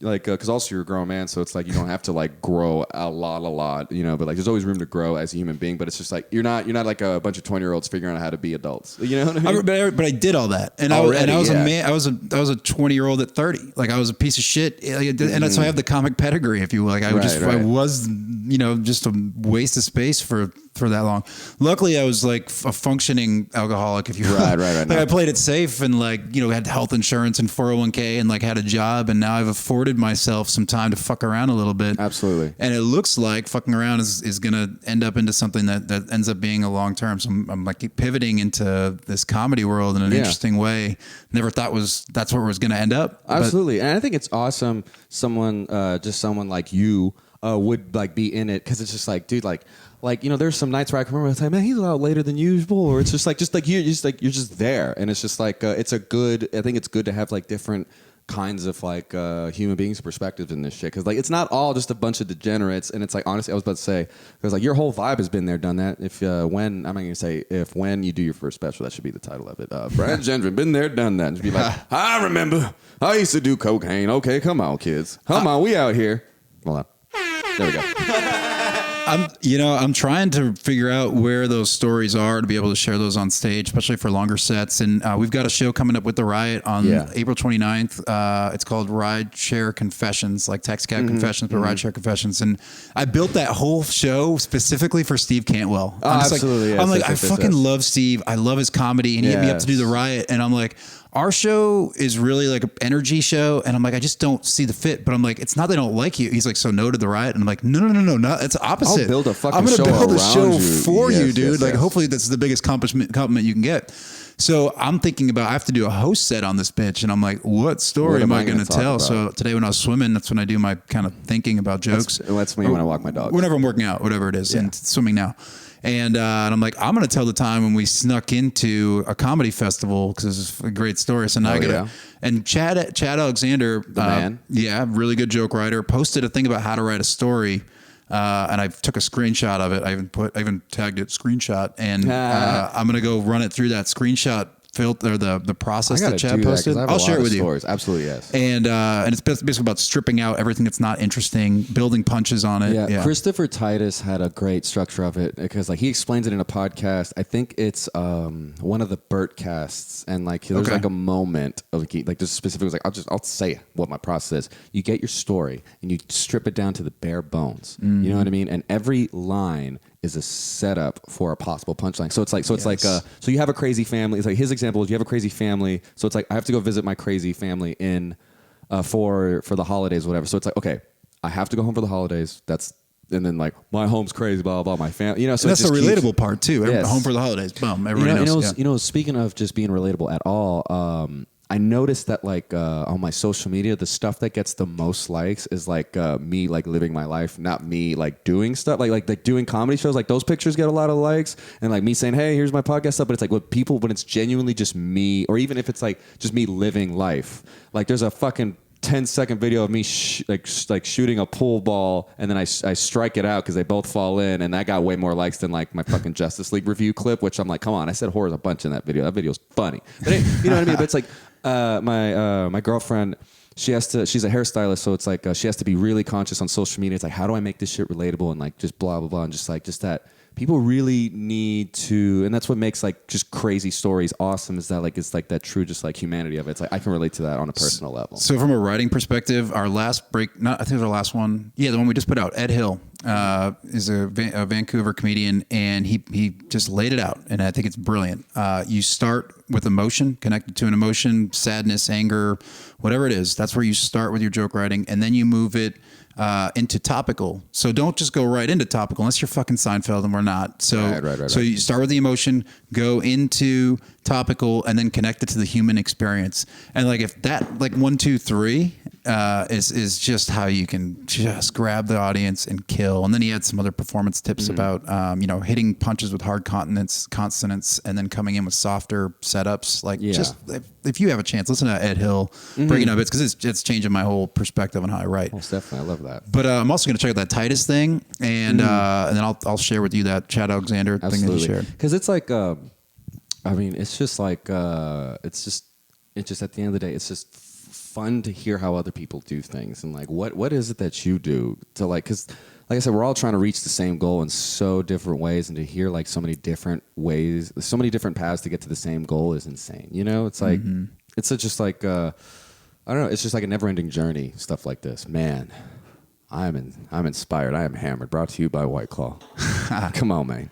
Because also you're a grown man, so it's like you don't have to like grow a lot, you know. But like, there's always room to grow as a human being. But it's just like you're not like a bunch of 20-year-olds figuring out how to be adults. You know what I mean? But I did all that, and I was a man. I was a 20-year-old at 30. Like I was a piece of shit, and so I have the comic pedigree, if you will. Like I was, you know, just a waste of space for for that long. Luckily, I was like a functioning alcoholic. If you right. Like I played it safe and like, you know, had health insurance and 401k and like had a job. And now I've afforded myself some time to fuck around a little bit. Absolutely. And it looks like fucking around is going to end up into something that ends up being a long term. So I'm like pivoting into this comedy world in an interesting way. Never thought that's where it was going to end up. Absolutely. And I think it's awesome someone like you would like be in it, because it's just like, dude, like you know, there's some nights where I can remember the time, man, he's out later than usual, or it's just like you're just there, and it's just like I think it's good to have like different kinds of like human beings' perspectives in this shit, because like it's not all just a bunch of degenerates. And it's like, honestly, I was about to say, because like your whole vibe has been there, done that. If when you do your first special, that should be the title of it. Brad Gendron, been there, done that. And just be like, I remember, I used to do cocaine. Okay, come on, kids, come on, we out here. Hold on, there we go. I'm trying to figure out where those stories are to be able to share those on stage, especially for longer sets. And we've got a show coming up with the Riot on April 29th. It's called Ride Share Confessions, like Taxi Cab Confessions, but Ride Share Confessions. And I built that whole show specifically for Steve Cantwell. Absolutely. I fucking love Steve. I love his comedy, and he hit me up to do the Riot. And I'm like, our show is really like an energy show. And I'm like, I just don't see the fit. But I'm like, it's not they don't like you. He's like, so no to the Riot. And I'm like, no, it's opposite. I'll build a fucking I'm going to show build a show you. for you, dude. Yes. Hopefully that's the biggest compliment you can get. So I'm thinking about, I have to do a host set on this bitch. And I'm like, what story am I going to tell? About? So today when I was swimming, that's when I do my kind of thinking about jokes. That's me when I walk my dog. Whenever I'm working out, whatever it is, and swimming now. And I'm like, I'm going to tell the time when we snuck into a comedy festival, because it's a great story. So now I got to. And Chad Alexander, the man, really good joke writer, posted a thing about how to write a story. And I took a screenshot of it. I even tagged it screenshot, and I'm going to go run it through that screenshot filter, the process that Chad posted. I'll share it with you. Absolutely, yes. And it's basically about stripping out everything that's not interesting, building punches on it. Yeah. Christopher Titus had a great structure of it, because like he explains it in a podcast. I think it's one of the Burt casts, and like there's like a moment of like there's specific, like I'll say what my process is. You get your story and you strip it down to the bare bones. You know what I mean? And every line is a setup for a possible punchline. So it's like, so you have a crazy family. It's like his example is you have a crazy family. So it's like, I have to go visit my crazy family in, for the holidays, whatever. So it's like, okay, I have to go home for the holidays. And then like my home's crazy, blah, blah, blah, my family, you know, so that's the relatable part too. Yes. Home for the holidays. Boom. Everybody knows. You know, speaking of just being relatable at all, I noticed that like on my social media, the stuff that gets the most likes is like me like living my life, not me like doing stuff like doing comedy shows. Like those pictures get a lot of likes, and like me saying, "Hey, here's my podcast stuff." But it's like when it's genuinely just me, or even if it's like just me living life. Like there's a fucking 10-second video of me like shooting a pool ball, and then I strike it out because they both fall in, and that got way more likes than like my fucking Justice League review clip, which I'm like, come on, I said horrors a bunch in that video. That video's funny, but you know what I mean. But it's like my girlfriend, she's a hairstylist, so it's like she has to be really conscious on social media. It's like, how do I make this shit relatable, and like just blah blah blah, and just that people really need to, and that's what makes like just crazy stories awesome, is that like it's like that true just like humanity of it. It's like I can relate to that on a personal level. So from a writing perspective, our last break, I think it was our last one, the one we just put out, Ed Hill is a Vancouver comedian, and he just laid it out, and I think it's brilliant. You start with emotion, connected to an emotion, sadness, anger, whatever it is. That's where you start with your joke writing, and then you move it into topical. So don't just go right into topical unless you're fucking Seinfeld, and we're not. So right. So you start with the emotion, go into topical, and then connect it to the human experience. And like if that like 1, 2, 3 is just how you can just grab the audience and kill. And then he had some other performance tips about hitting punches with hard consonants, and then coming in with softer setups. Like just if you have a chance, listen to Ed Hill breaking up bits, because it's changing my whole perspective on how I write. Most definitely, I love that. But I'm also going to check out that Titus thing, and then I'll share with you that Chad Alexander thing that you shared. Because it's like, I mean, it's just like it's just at the end of the day, it's just fun to hear how other people do things, and like what is it that you do to like, because like I said, we're all trying to reach the same goal in so different ways, and to hear like so many different ways, so many different paths to get to the same goal is insane. You know, it's like it's just like I don't know, it's just like a never-ending journey. Stuff like this, man. I'm inspired. I am hammered. Brought to you by White Claw. Come on, man.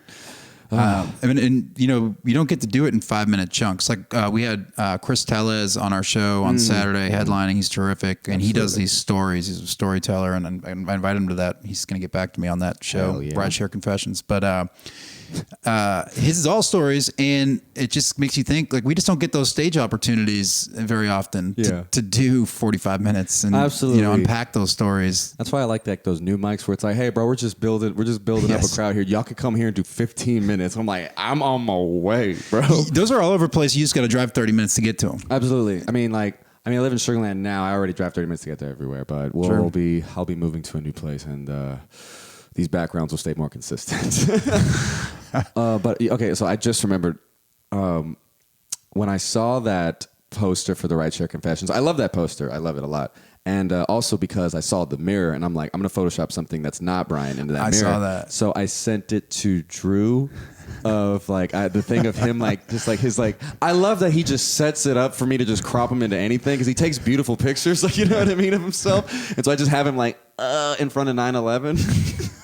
And you know, you don't get to do it in 5-minute chunks. Like we had Chris Tellez on our show on Saturday headlining. He's terrific, and he does these stories. He's a storyteller, and I invited him to that. He's going to get back to me on that show, Rideshare Confessions. But his is all stories, and it just makes you think. Like we just don't get those stage opportunities very often to do 45 minutes and unpack those stories. That's why I like those new mics where it's like, hey, bro, we're just building up a crowd here. Y'all can come here and do 15 minutes. I'm like, I'm on my way, bro. Those are all over the place. You just got to drive 30 minutes to get to them. Absolutely. I mean, I live in Sugar Land now. I already drive 30 minutes to get there everywhere, but I'll be moving to a new place, and these backgrounds will stay more consistent. But okay, so I just remembered when I saw that poster for the Rideshare Confessions. I love that poster. I love it a lot. And also because I saw the mirror, and I'm like, I'm going to Photoshop something that's not Brian into that mirror. I saw that. So I sent it to Drew of the thing of him I love that he just sets it up for me to just crop him into anything because he takes beautiful pictures, you know what I mean, of himself. And so I just have him in front of 9/11.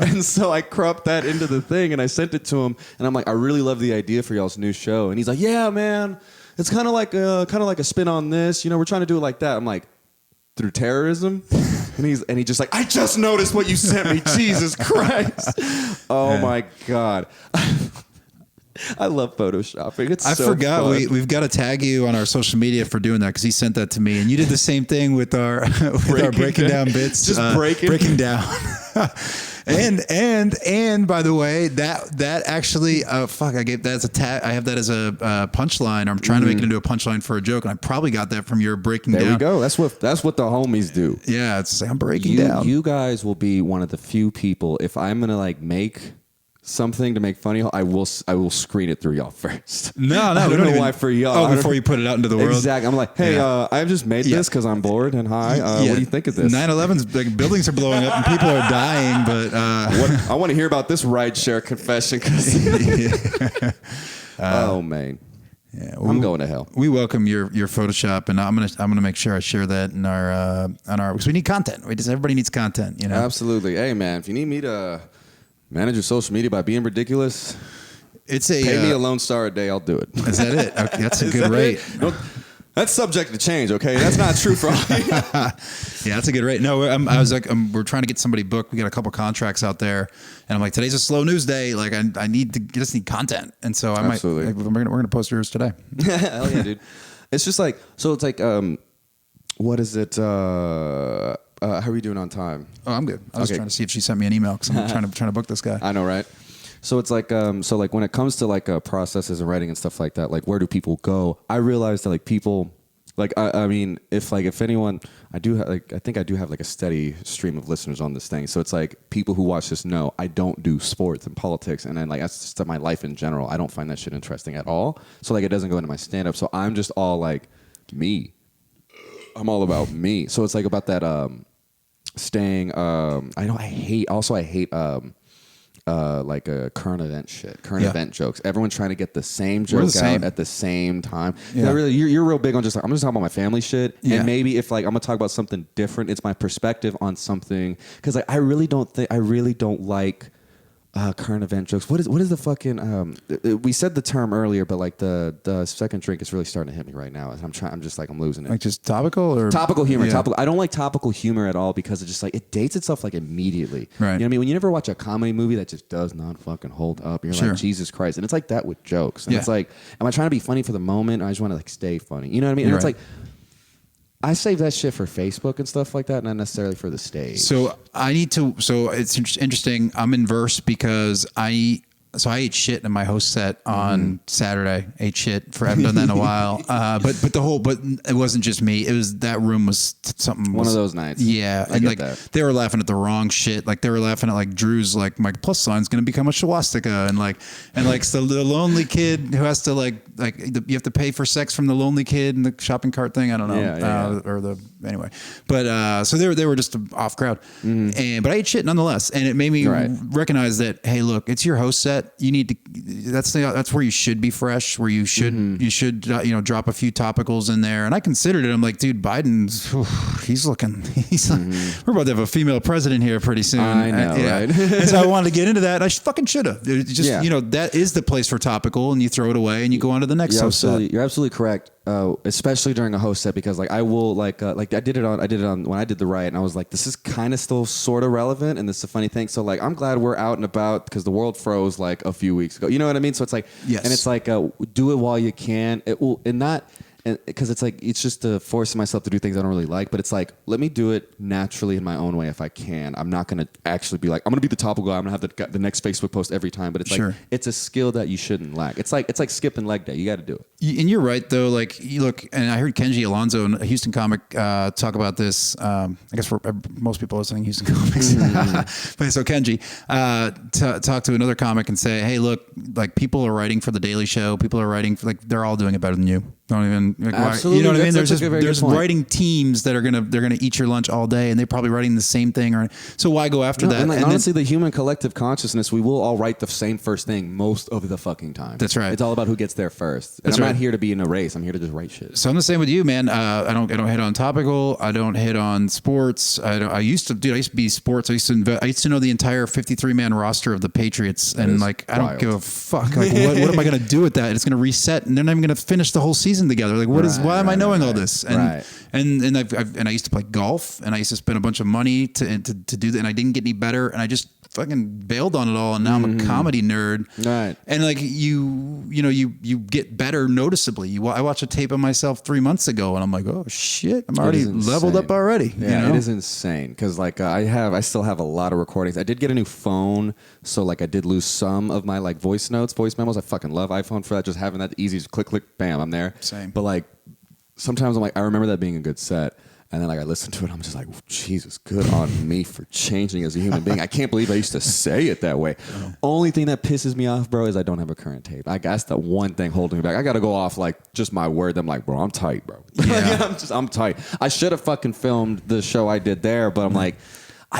And so I cropped that into the thing and I sent it to him, and I'm like, I really love the idea for y'all's new show. And he's like, yeah, man, it's kind of like a spin on this. You know, we're trying to do it like that. I'm like, through terrorism? And he just like, I just noticed what you sent me. Jesus Christ. Oh my God. I love photoshopping. I forgot we've got to tag you on our social media for doing that because he sent that to me, and you did the same thing with our breaking down bits, just breaking down. And by the way, that actually I gave that as a tag. I have that as a punchline. I'm trying to make it into a punchline for a joke, and I probably got that from your breaking down. There we go. That's what the homies do. Yeah, I'm breaking down. You guys will be one of the few people. If I'm gonna make something to make funny, I will screen it through y'all first. No, I don't know why for y'all. Oh, before you put it out into the world. Exactly. I'm like, hey, I've just made this because I'm bored and high. What do you think of this? 9/11's buildings are blowing up and people are dying, but I want to hear about this rideshare confession. Oh man. Yeah, I'm going to hell. We welcome your Photoshop, and I'm gonna make sure I share that in our because we need content. Everybody needs content, you know. Absolutely. Hey man, if you need me to manage your social media by being ridiculous, pay me a Lone Star a day. I'll do it. Is that it? Okay, that's a good rate. That's subject to change. Okay, that's not true for all. Yeah, that's a good rate. No, I was like, we're trying to get somebody booked. We got a couple contracts out there, and I'm like, today's a slow news day. Like, I just need content, and so we're gonna post yours today. Hell yeah, dude. It's just what is it? How are we doing on time? Oh, I'm good. I was trying to see if she sent me an email because I'm trying to book this guy. I know, right? So it's when it comes to processes and writing and stuff like that, where do people go? I realized that people, I mean, if anyone, I think I do have a steady stream of listeners on this thing. So it's people who watch this know I don't do sports and politics, and then that's just my life in general. I don't find that shit interesting at all. So it doesn't go into my stand up. So I'm just all me. I'm all about me. So it's about that staying. I hate current event shit, event jokes. Everyone's trying to get the same joke out at the same time. Yeah. Really, you're real big on I'm just talking about my family shit. Yeah. And maybe if I'm gonna talk about something different, it's my perspective on something. Because I really don't like current event jokes. What is the fucking? We said the term earlier, but the second drink is really starting to hit me right now. And I'm losing it. Just topical or topical humor. Yeah. Topical. I don't like topical humor at all because it's just it dates itself immediately. Right. You know what I mean? When you never watch a comedy movie that just does not fucking hold up, you're like, Jesus Christ. And it's like that with jokes. And it's am I trying to be funny for the moment? Or I just want to stay funny. You know what I mean? And it's I save that shit for Facebook and stuff like that, not necessarily for the stage. So it's interesting. I'm inverse because I ate shit in my host set on Saturday. Ate shit. I haven't done that in a while. But it wasn't just me. It was that room was something. One of those nights. Yeah, I get that. They were laughing at the wrong shit. They were laughing at Drew's my plus sign's going to become a swastika and so the lonely kid who has to you have to pay for sex from the lonely kid in the shopping cart thing. I don't know. Yeah. Or the anyway. But so they were just an off crowd, but I ate shit nonetheless, and it made me recognize that, hey, look, it's your host set. You need to. That's where you should be fresh. Where you should drop a few topicals in there. And I considered it. I'm like, dude, Biden's we're about to have a female president here pretty soon. I know, right? And so I wanted to get into that. I fucking should have. Just that is the place for topical, and you throw it away and you go on to the next host set. You're absolutely correct. Especially during a host set, because like I will like I did it on when I did the Riot, and I was like, this is kind of still sort of relevant, and this is a funny thing. So like I'm glad we're out and about, because the world froze like a few weeks ago. You know what I mean? So it's like, yes. And it's like do it while you can. It will, and not. Because it's like, it's just forcing myself to do things I don't really like, but it's like, let me do it naturally in my own way if I can. I'm not going to actually be like, I'm going to be the topical guy. I'm going to have the next Facebook post every time. But it's like, it's a skill that you shouldn't lack. It's like skipping leg day. You got to do it. And you're right, though. Like, you look, and I heard Kenji Alonso, a Houston comic, talk about this. I guess for most people listening, Houston comics. But so Kenji talk to another comic and say, hey, look, like people are writing for The Daily Show. People are writing for, like, they're all doing it better than you. Don't even like, absolutely. You know what I mean? There's writing teams that are gonna eat your lunch all day, and they're probably writing the same thing. So why go after that? And honestly, the human collective consciousness, we will all write the same first thing most of the fucking time. That's right. It's all about who gets there first. And I'm not here to be in a race. I'm here to just write shit. So I'm the same with you, man. I don't hit on topical. I don't hit on sports. I used to be sports. I used to know the entire 53-man roster of the Patriots, and like I don't give a fuck. Like what am I gonna do with that? It's gonna reset, and then I'm gonna finish the whole season together. Like what is? Why am I knowing all this? And I used to play golf, and I used to spend a bunch of money to do that, and I didn't get any better, and I just fucking bailed on it all, and now I'm a comedy nerd. Right. And like you get better notisably. I watched a tape of myself 3 months ago, and I'm like, oh shit, I'm already leveled up already. Yeah, it is insane, because like I still have a lot of recordings. I did get a new phone, so like I did lose some of my like voice memos. I fucking love iPhone for that. Just having that easy, just click, bam, I'm there. Same. But like sometimes I'm like, I remember that being a good set. And then like I listen to it, I'm just like, Jesus, good on me for changing as a human being. I can't believe I used to say it that way. Only thing that pisses me off, bro, is I don't have a current tape. That's the one thing holding me back. I got to go off like just my word. I'm like, bro, I'm tight, bro. Yeah. I'm tight. I should have fucking filmed the show I did there, but I'm like,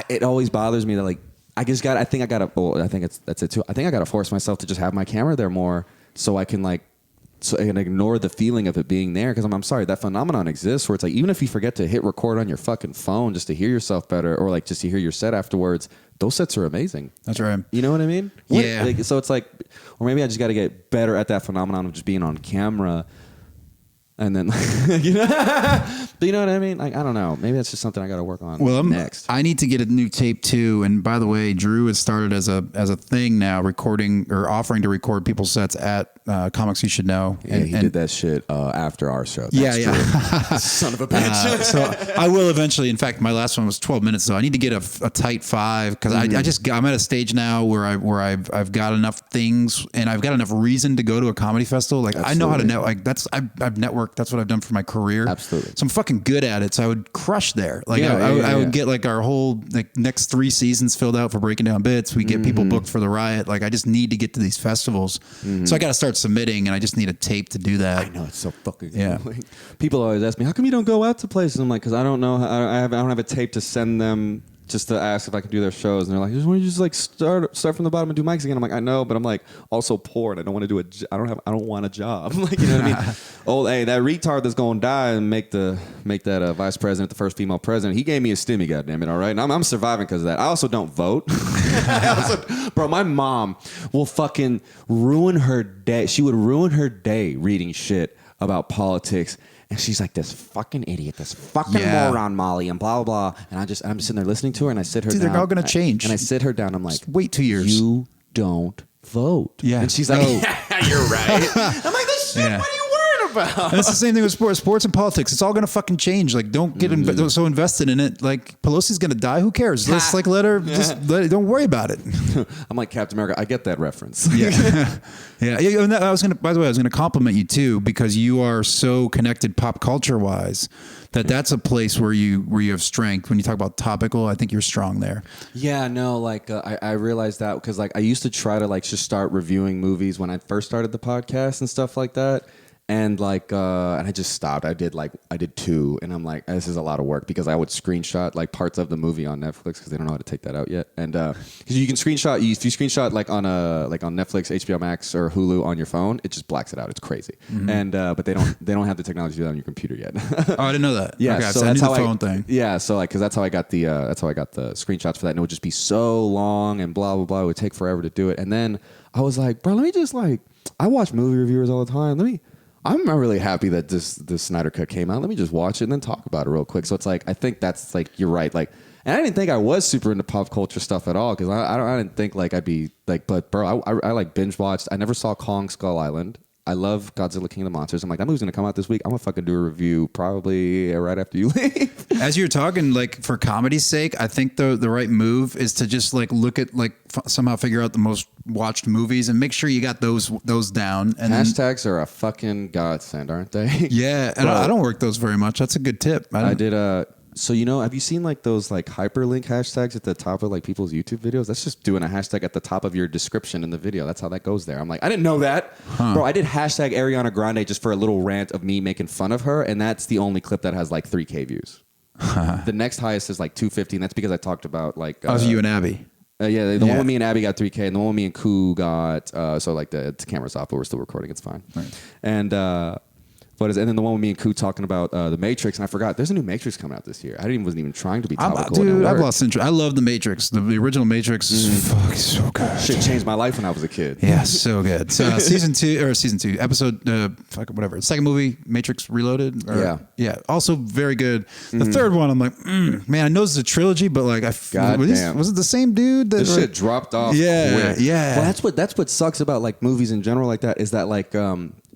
it always bothers me that like, that's it too. I think I got to force myself to just have my camera there more, so I can ignore the feeling of it being there, because I'm sorry, that phenomenon exists where it's like, even if you forget to hit record on your fucking phone just to hear yourself better, or like just to hear your set afterwards, those sets are amazing. That's right. You know what I mean? Yeah. So it's like, or maybe I just got to get better at that phenomenon of just being on camera. And then, but you know what I mean? Like, I don't know. Maybe that's just something I got to work on next. I need to get a new tape too. And by the way, Drew has started as a thing now, recording or offering to record people's sets at Comics You Should Know. Yeah, he did that shit after our show. That's Son of a bitch. So I will eventually. In fact, my last one was 12 minutes, so I need to get a tight 5, because I'm at a stage now where I've got enough things, and I've got enough reason to go to a comedy festival. Like absolutely. I know how to network. I've networked. That's what I've done for my career. Absolutely. So I'm fucking good at it. So I would crush there. Like I would get like our whole like next 3 seasons filled out for Breaking Down Bits. We get people booked for the Riot. Like I just need to get to these festivals. So I got to start submitting, and I just need a tape to do that. I know, it's so fucking annoying. People always ask me, how come you don't go out to places? I'm like, because I don't know. I don't have a tape to send them just to ask if I can do their shows, and they're like, "Why don't you just like start from the bottom and do mics again?" I'm like, I know, but I'm like also poor, and I don't want to do I don't want a job. Like, you know what I mean? Oh, hey, that retard that's going to die and make that vice president the first female president. He gave me a stimmy, goddammit, all right? And I'm surviving because of that. I also don't vote. Bro, my mom will fucking ruin her day. She would ruin her day reading shit about politics. And she's like, this fucking idiot, this fucking moron, Molly, and blah, blah, blah. And I'm sitting there listening to her, and I sit her down. They're all going to change. And I sit her down. I'm like, just wait 2 years. You don't vote. Yeah. And she's like, yeah, you're right. I'm like, this shit, what are you worried about? And it's the same thing with sports and politics. It's all going to fucking change. Like, don't get so invested in it. Like, Pelosi's going to die. Who cares? Let's like let her. Don't worry about it. I'm like Captain America. I get that reference. Yeah. Yeah. And by the way, I was gonna compliment you too, because you are so connected pop culture wise that's a place where you have strength. When you talk about topical, I think you're strong there. Yeah, no, like I realized that because like I used to try to like just start reviewing movies when I first started the podcast and stuff like that. And and I just stopped. I did 2, and I'm like, this is a lot of work because I would screenshot like parts of the movie on Netflix because they don't know how to take that out yet. And because you can screenshot, if you screenshot like on Netflix, HBO Max, or Hulu on your phone, it just blacks it out. It's crazy. And but they don't have the technology to do that on your computer yet. Oh, I didn't know that. Yeah, okay, so I that's knew how the phone thing. Yeah, so because that's how I got the screenshots for that, and it would just be so long and blah blah blah. It would take forever to do it, and then I was like, bro, let me just I watch movie reviewers all the time. I'm really happy that this Snyder Cut came out. Let me just watch it and then talk about it real quick. So it's I think that's you're right. And I didn't think I was super into pop culture stuff at all because I didn't think I'd be but bro, I binge watched. I never saw Kong Skull Island. I love Godzilla King of the Monsters. I'm like, that movie's gonna come out this week. I'm gonna fucking do a review probably right after you leave. As you're talking, for comedy's sake, I think the right move is to just look at somehow figure out the most watched movies and make sure you got those down. And hashtags are a fucking godsend, aren't they? Yeah, and I don't work those very much. That's a good tip. I did so have you seen those hyperlink hashtags at the top of people's YouTube videos? That's just doing a hashtag at the top of your description in the video. That's how that goes there. I'm like, I didn't know that. Bro, I did hashtag Ariana Grande just for a little rant of me making fun of her, and that's the only clip that has 3K views. The next highest is 250, and that's because I talked about you and Abby. The one with me and Abby got 3K, and the one with me and Koo got the camera's off, but we're still recording. It's fine. Right. And and then the one with me and Koo talking about the Matrix, and I forgot there's a new Matrix coming out this year. wasn't even trying to be topical. Dude, I've lost interest. I love the Matrix. The original Matrix is so good. Shit changed my life when I was a kid. Yeah, so good. So season 2, episode whatever. Second movie, Matrix Reloaded. Yeah. Also very good. The third one, I'm like, man, I know it's a trilogy, but was it the same dude? This shit dropped off. Yeah, quick. yeah. Well, that's what sucks about movies in general like that is that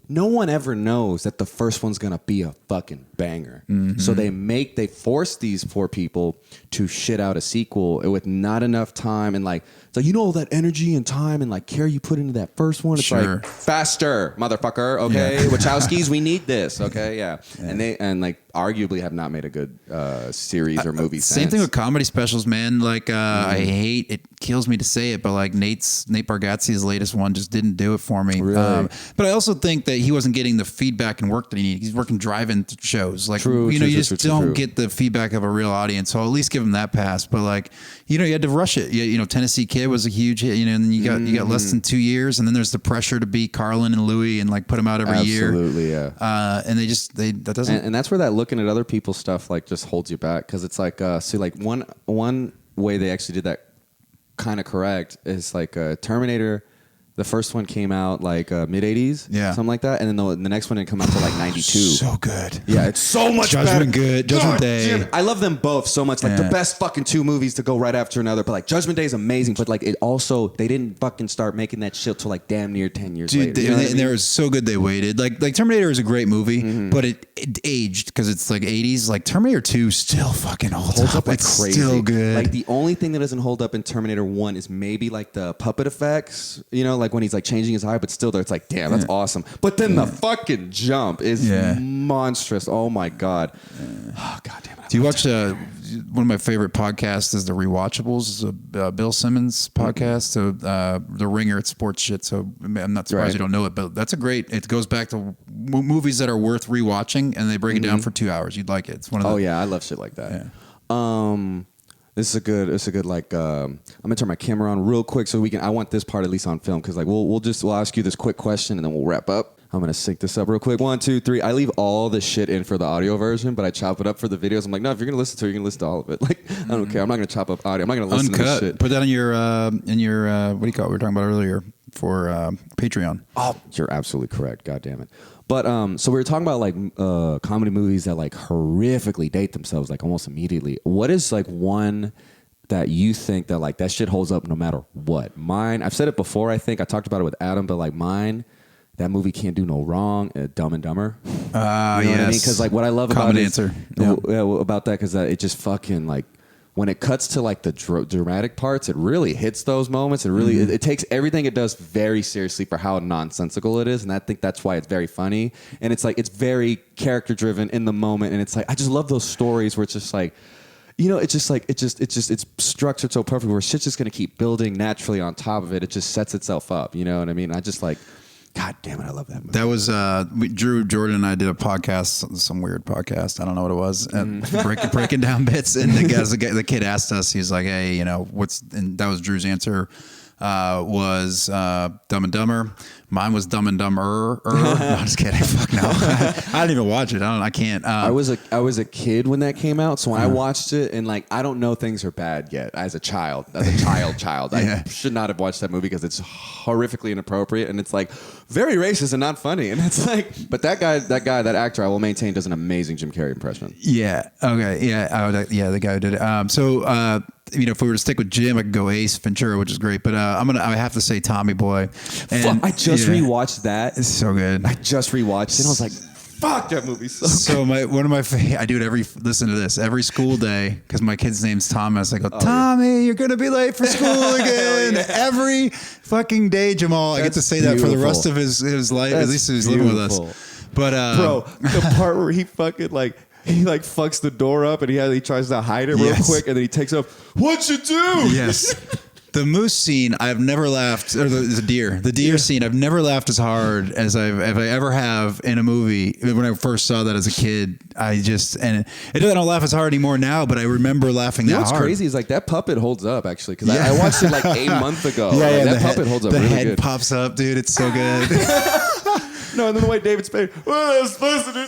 no one ever knows that the first one's gonna be a fucking banger. So they force these poor people to shit out a sequel with not enough time and so all that energy and time and care you put into that first one. It's faster, motherfucker. Okay, yeah. Wachowskis, we need this. Okay, yeah. And they arguably have not made a good series or movie. Same thing with comedy specials, man. I hate it. Kills me to say it, but Nate Bargatze's latest one just didn't do it for me. Really? But I also think that he wasn't getting the feedback and work that he needed. He's working drive-in shows. You just don't get the feedback of a real audience. So I'll at least give him that pass. But you had to rush it. Tennessee Kid was a huge hit. And then you got less than 2 years, and then there's the pressure to be Carlin and Louis and put them out every year. Absolutely, yeah. And that doesn't. And that's where that looking at other people's stuff just holds you back because it's one way they actually did that kind of correct is Terminator. The first one came out mid 80s, something like that, and then the next one didn't come out till 92. So good, yeah, it's so much Judgment better. Judgment Day. I love them both so much. The best fucking two movies to go right after another. But Judgment Day is amazing. But it also they didn't fucking start making that shit till damn near 10 years later. And they were so good they waited. Terminator is a great movie, but it aged because it's 80s. Terminator 2 still fucking holds up it's crazy. Still good. The only thing that doesn't hold up in Terminator 1 is maybe the puppet effects. When he's changing his eye, but still, it's damn, that's awesome. But then the fucking jump is monstrous. Oh my god. Oh god damn it. Do you watch one of my favorite podcasts is the Rewatchables, Bill Simmons podcast. So the Ringer, it's sports shit. So I'm not surprised you don't know it, but that's it goes back to movies that are worth rewatching, and they break it down for 2 hours. You'd like it. It's one of yeah, I love shit like that. Yeah. This is a good. I'm gonna turn my camera on real quick so I want this part at least on film because we'll ask you this quick question and then we'll wrap up. I'm gonna sync this up real quick. 1, 2, 3. I leave all the shit in for the audio version, but I chop it up for the videos. I'm no, if you're gonna listen to it, you're gonna listen to all of it. I don't care. I'm not gonna chop up audio. I'm not gonna listen to this shit. Put that in your what do you call it? We were talking about earlier for Patreon. Oh, you're absolutely correct. God damn it. But so we were talking about comedy movies that horrifically date themselves almost immediately. What is one that you think that that shit holds up no matter what? Mine, I've said it before. I think I talked about it with Adam, but mine, that movie Can't Do No Wrong. Dumb and Dumber. Yes. What I mean? Because what I love about it about that because it just fucking when it cuts to the dramatic parts, it really hits those moments. It really it takes everything it does very seriously for how nonsensical it is, and I think that's why it's very funny. And it's it's very character driven in the moment, and it's I just love those stories where it's just it's structured so perfectly where shit's just gonna keep building naturally on top of it. It just sets itself up. You know what I mean? I just God damn it, I love that movie. That was Drew Jordan and I did a podcast, some weird podcast. I don't know what it was, and breaking down bits. And the kid asked us, he's like, "Hey, you know, and that was Drew's answer. Was Dumb and Dumber. Mine was Dumb and Dumber. No, I'm just kidding. Fuck no. I didn't even watch it. I can't. I was a kid when that came out, so when I watched it, and like I don't know things are bad yet. As a child, I should not have watched that movie because it's horrifically inappropriate and it's like very racist and not funny. And it's like, but that actor, I will maintain, does an amazing Jim Carrey impression. Yeah. Okay. Yeah. The guy who did it. So. You know, if we were to stick with Jim, I could go Ace Ventura, which is great. But I have to say Tommy Boy. And I just rewatched that. It's so good. I just rewatched it. And I was like, fuck, that movie's so good. One of my I do it listen to this every school day because my kid's name's Thomas. I go, Tommy, you're gonna be late for school again. Every fucking day, Jamal. I get to say that for the rest of his life. At least he's living with us. But bro, the part where he fucking like. He like fucks the door up and he tries to hide it real quick and then he takes up. What'd you do? Yes. The moose scene, I've never laughed, or the deer scene, I've never laughed as hard as I ever have in a movie. When I first saw that as a kid, and I don't laugh as hard anymore now, but I remember laughing that hard. What's crazy is like that puppet holds up actually, because I watched it like 8 months ago. That puppet holds up really good. The head pops up, dude. It's so good. No, and then the way David Spade, that's supposed to do.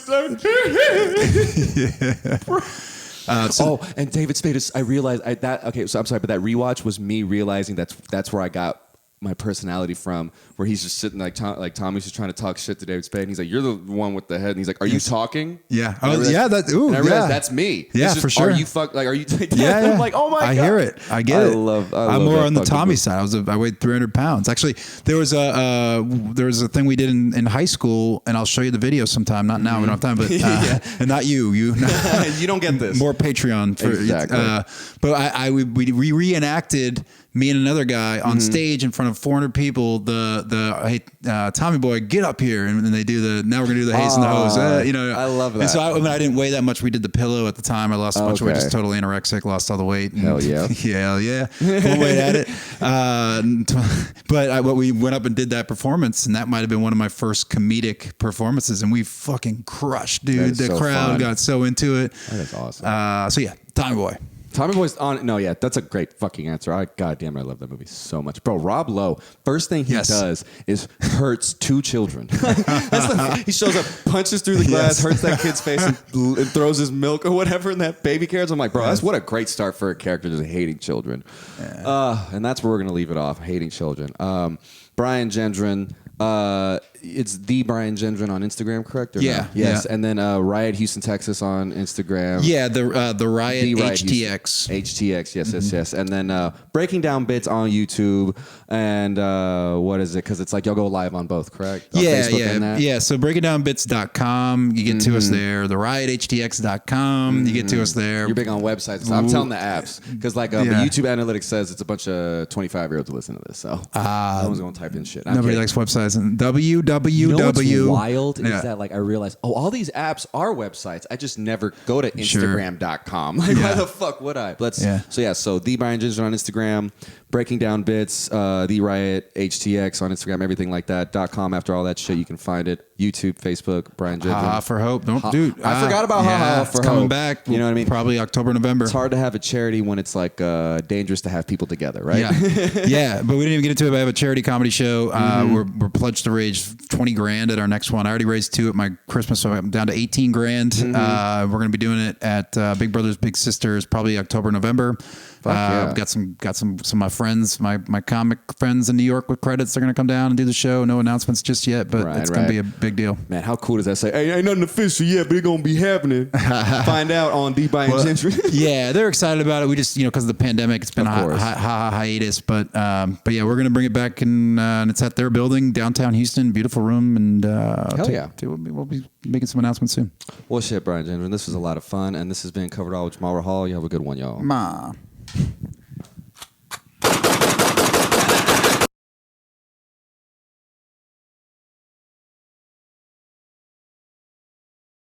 And David Spade is. I realized so I'm sorry, but that rewatch was me realizing that's where I got my personality from. Where he's just sitting like Tommy's just trying to talk shit to David Spade, and he's like, "You're the one with the head," and he's like, "Are you talking?" Yeah. And I realized that's me. Yeah, for sure. Are you Are you? Yeah. I'm like, oh my god. I hear it. I get it. I'm more on the Tommy movie. side. I weighed 300 pounds. Actually, there was a thing we did in high school, and I'll show you the video sometime. Not now, we don't have time, but and not you. You don't get this. More Patreon for exactly. But we reenacted. Me and another guy on stage in front of 400 people. Hey, Tommy Boy, get up here, and then they do now we're gonna do the haze and the hose. I love that. And so I didn't weigh that much. We did the pillow at the time. I lost a bunch of weight, just totally anorexic, lost all the weight. Hell yeah, hell yeah, full weight at it. But we went up and did that performance, and that might have been one of my first comedic performances, and we fucking crushed, dude. The crowd got so into it. That is awesome. So yeah, Tommy Boy. Tommy Boy's on. No, yeah, that's a great fucking answer. God damn it, I love that movie so much, bro. Rob Lowe, first thing he does is hurts 2 children. He shows up, punches through the glass, hurts that kid's face, and throws his milk or whatever in that baby carriage. I'm like, bro, that's what a great start for a character, just hating children. Yeah. And that's where we're gonna leave it off, hating children. Brian Gendron. It's the Brian Gendron on Instagram, correct? Or yeah. No? Yes. Yeah. And then Riot Houston, Texas on Instagram. Yeah, the Riot HTX. HTX, yes. And then Breaking Down Bits on YouTube. And what is it? Because it's like y'all go live on both, correct? On Facebook and that? Yeah. So breakingdownbits.com, you get to us there. The RiotHTX.com, you get to us there. You're big on websites. So I'm telling the apps. Because like the YouTube analytics says it's a bunch of 25-year-olds who listen to this. So no one's going to type in shit. Nobody likes websites. And www. You know what's wild is that like I realized, all these apps are websites. I just never go to Instagram.com. Like why the fuck would I? So the Brian Ginger on Instagram, Breaking Down Bits, the Riot HTX on Instagram, everything like that. .com. After all that shit, you can find it. YouTube, Facebook, Brian Ginger. Ha for Hope. Dude. I forgot about Ha for Hope. Coming back. You know what I mean? Probably October, November. It's hard to have a charity when it's like dangerous to have people together, right? Yeah. But we didn't even get into it. But I have a charity comedy show. We're pledged to raise $20,000 at our next one. I already raised 2 at my Christmas, so I'm down to $18,000. We're going to be doing it at Big Brothers Big Sisters, probably October, November. Got some of my friends, my comic friends in New York with credits. They're going to come down and do the show. No announcements just yet, but it's going to be a big deal. Man, how cool does that say? Hey, ain't nothing official yet, but it's going to be happening. Find out on The Brian Gentry. Yeah, they're excited about it. We just, because of the pandemic, it's been a hiatus. But yeah, we're going to bring it back, and it's at their building, downtown Houston. Beautiful room, and we'll be making some announcements soon. Well, shit, Brian Gendron, this was a lot of fun, and this has been Covered All with JamalRahal. You have a good one, y'all. Ma.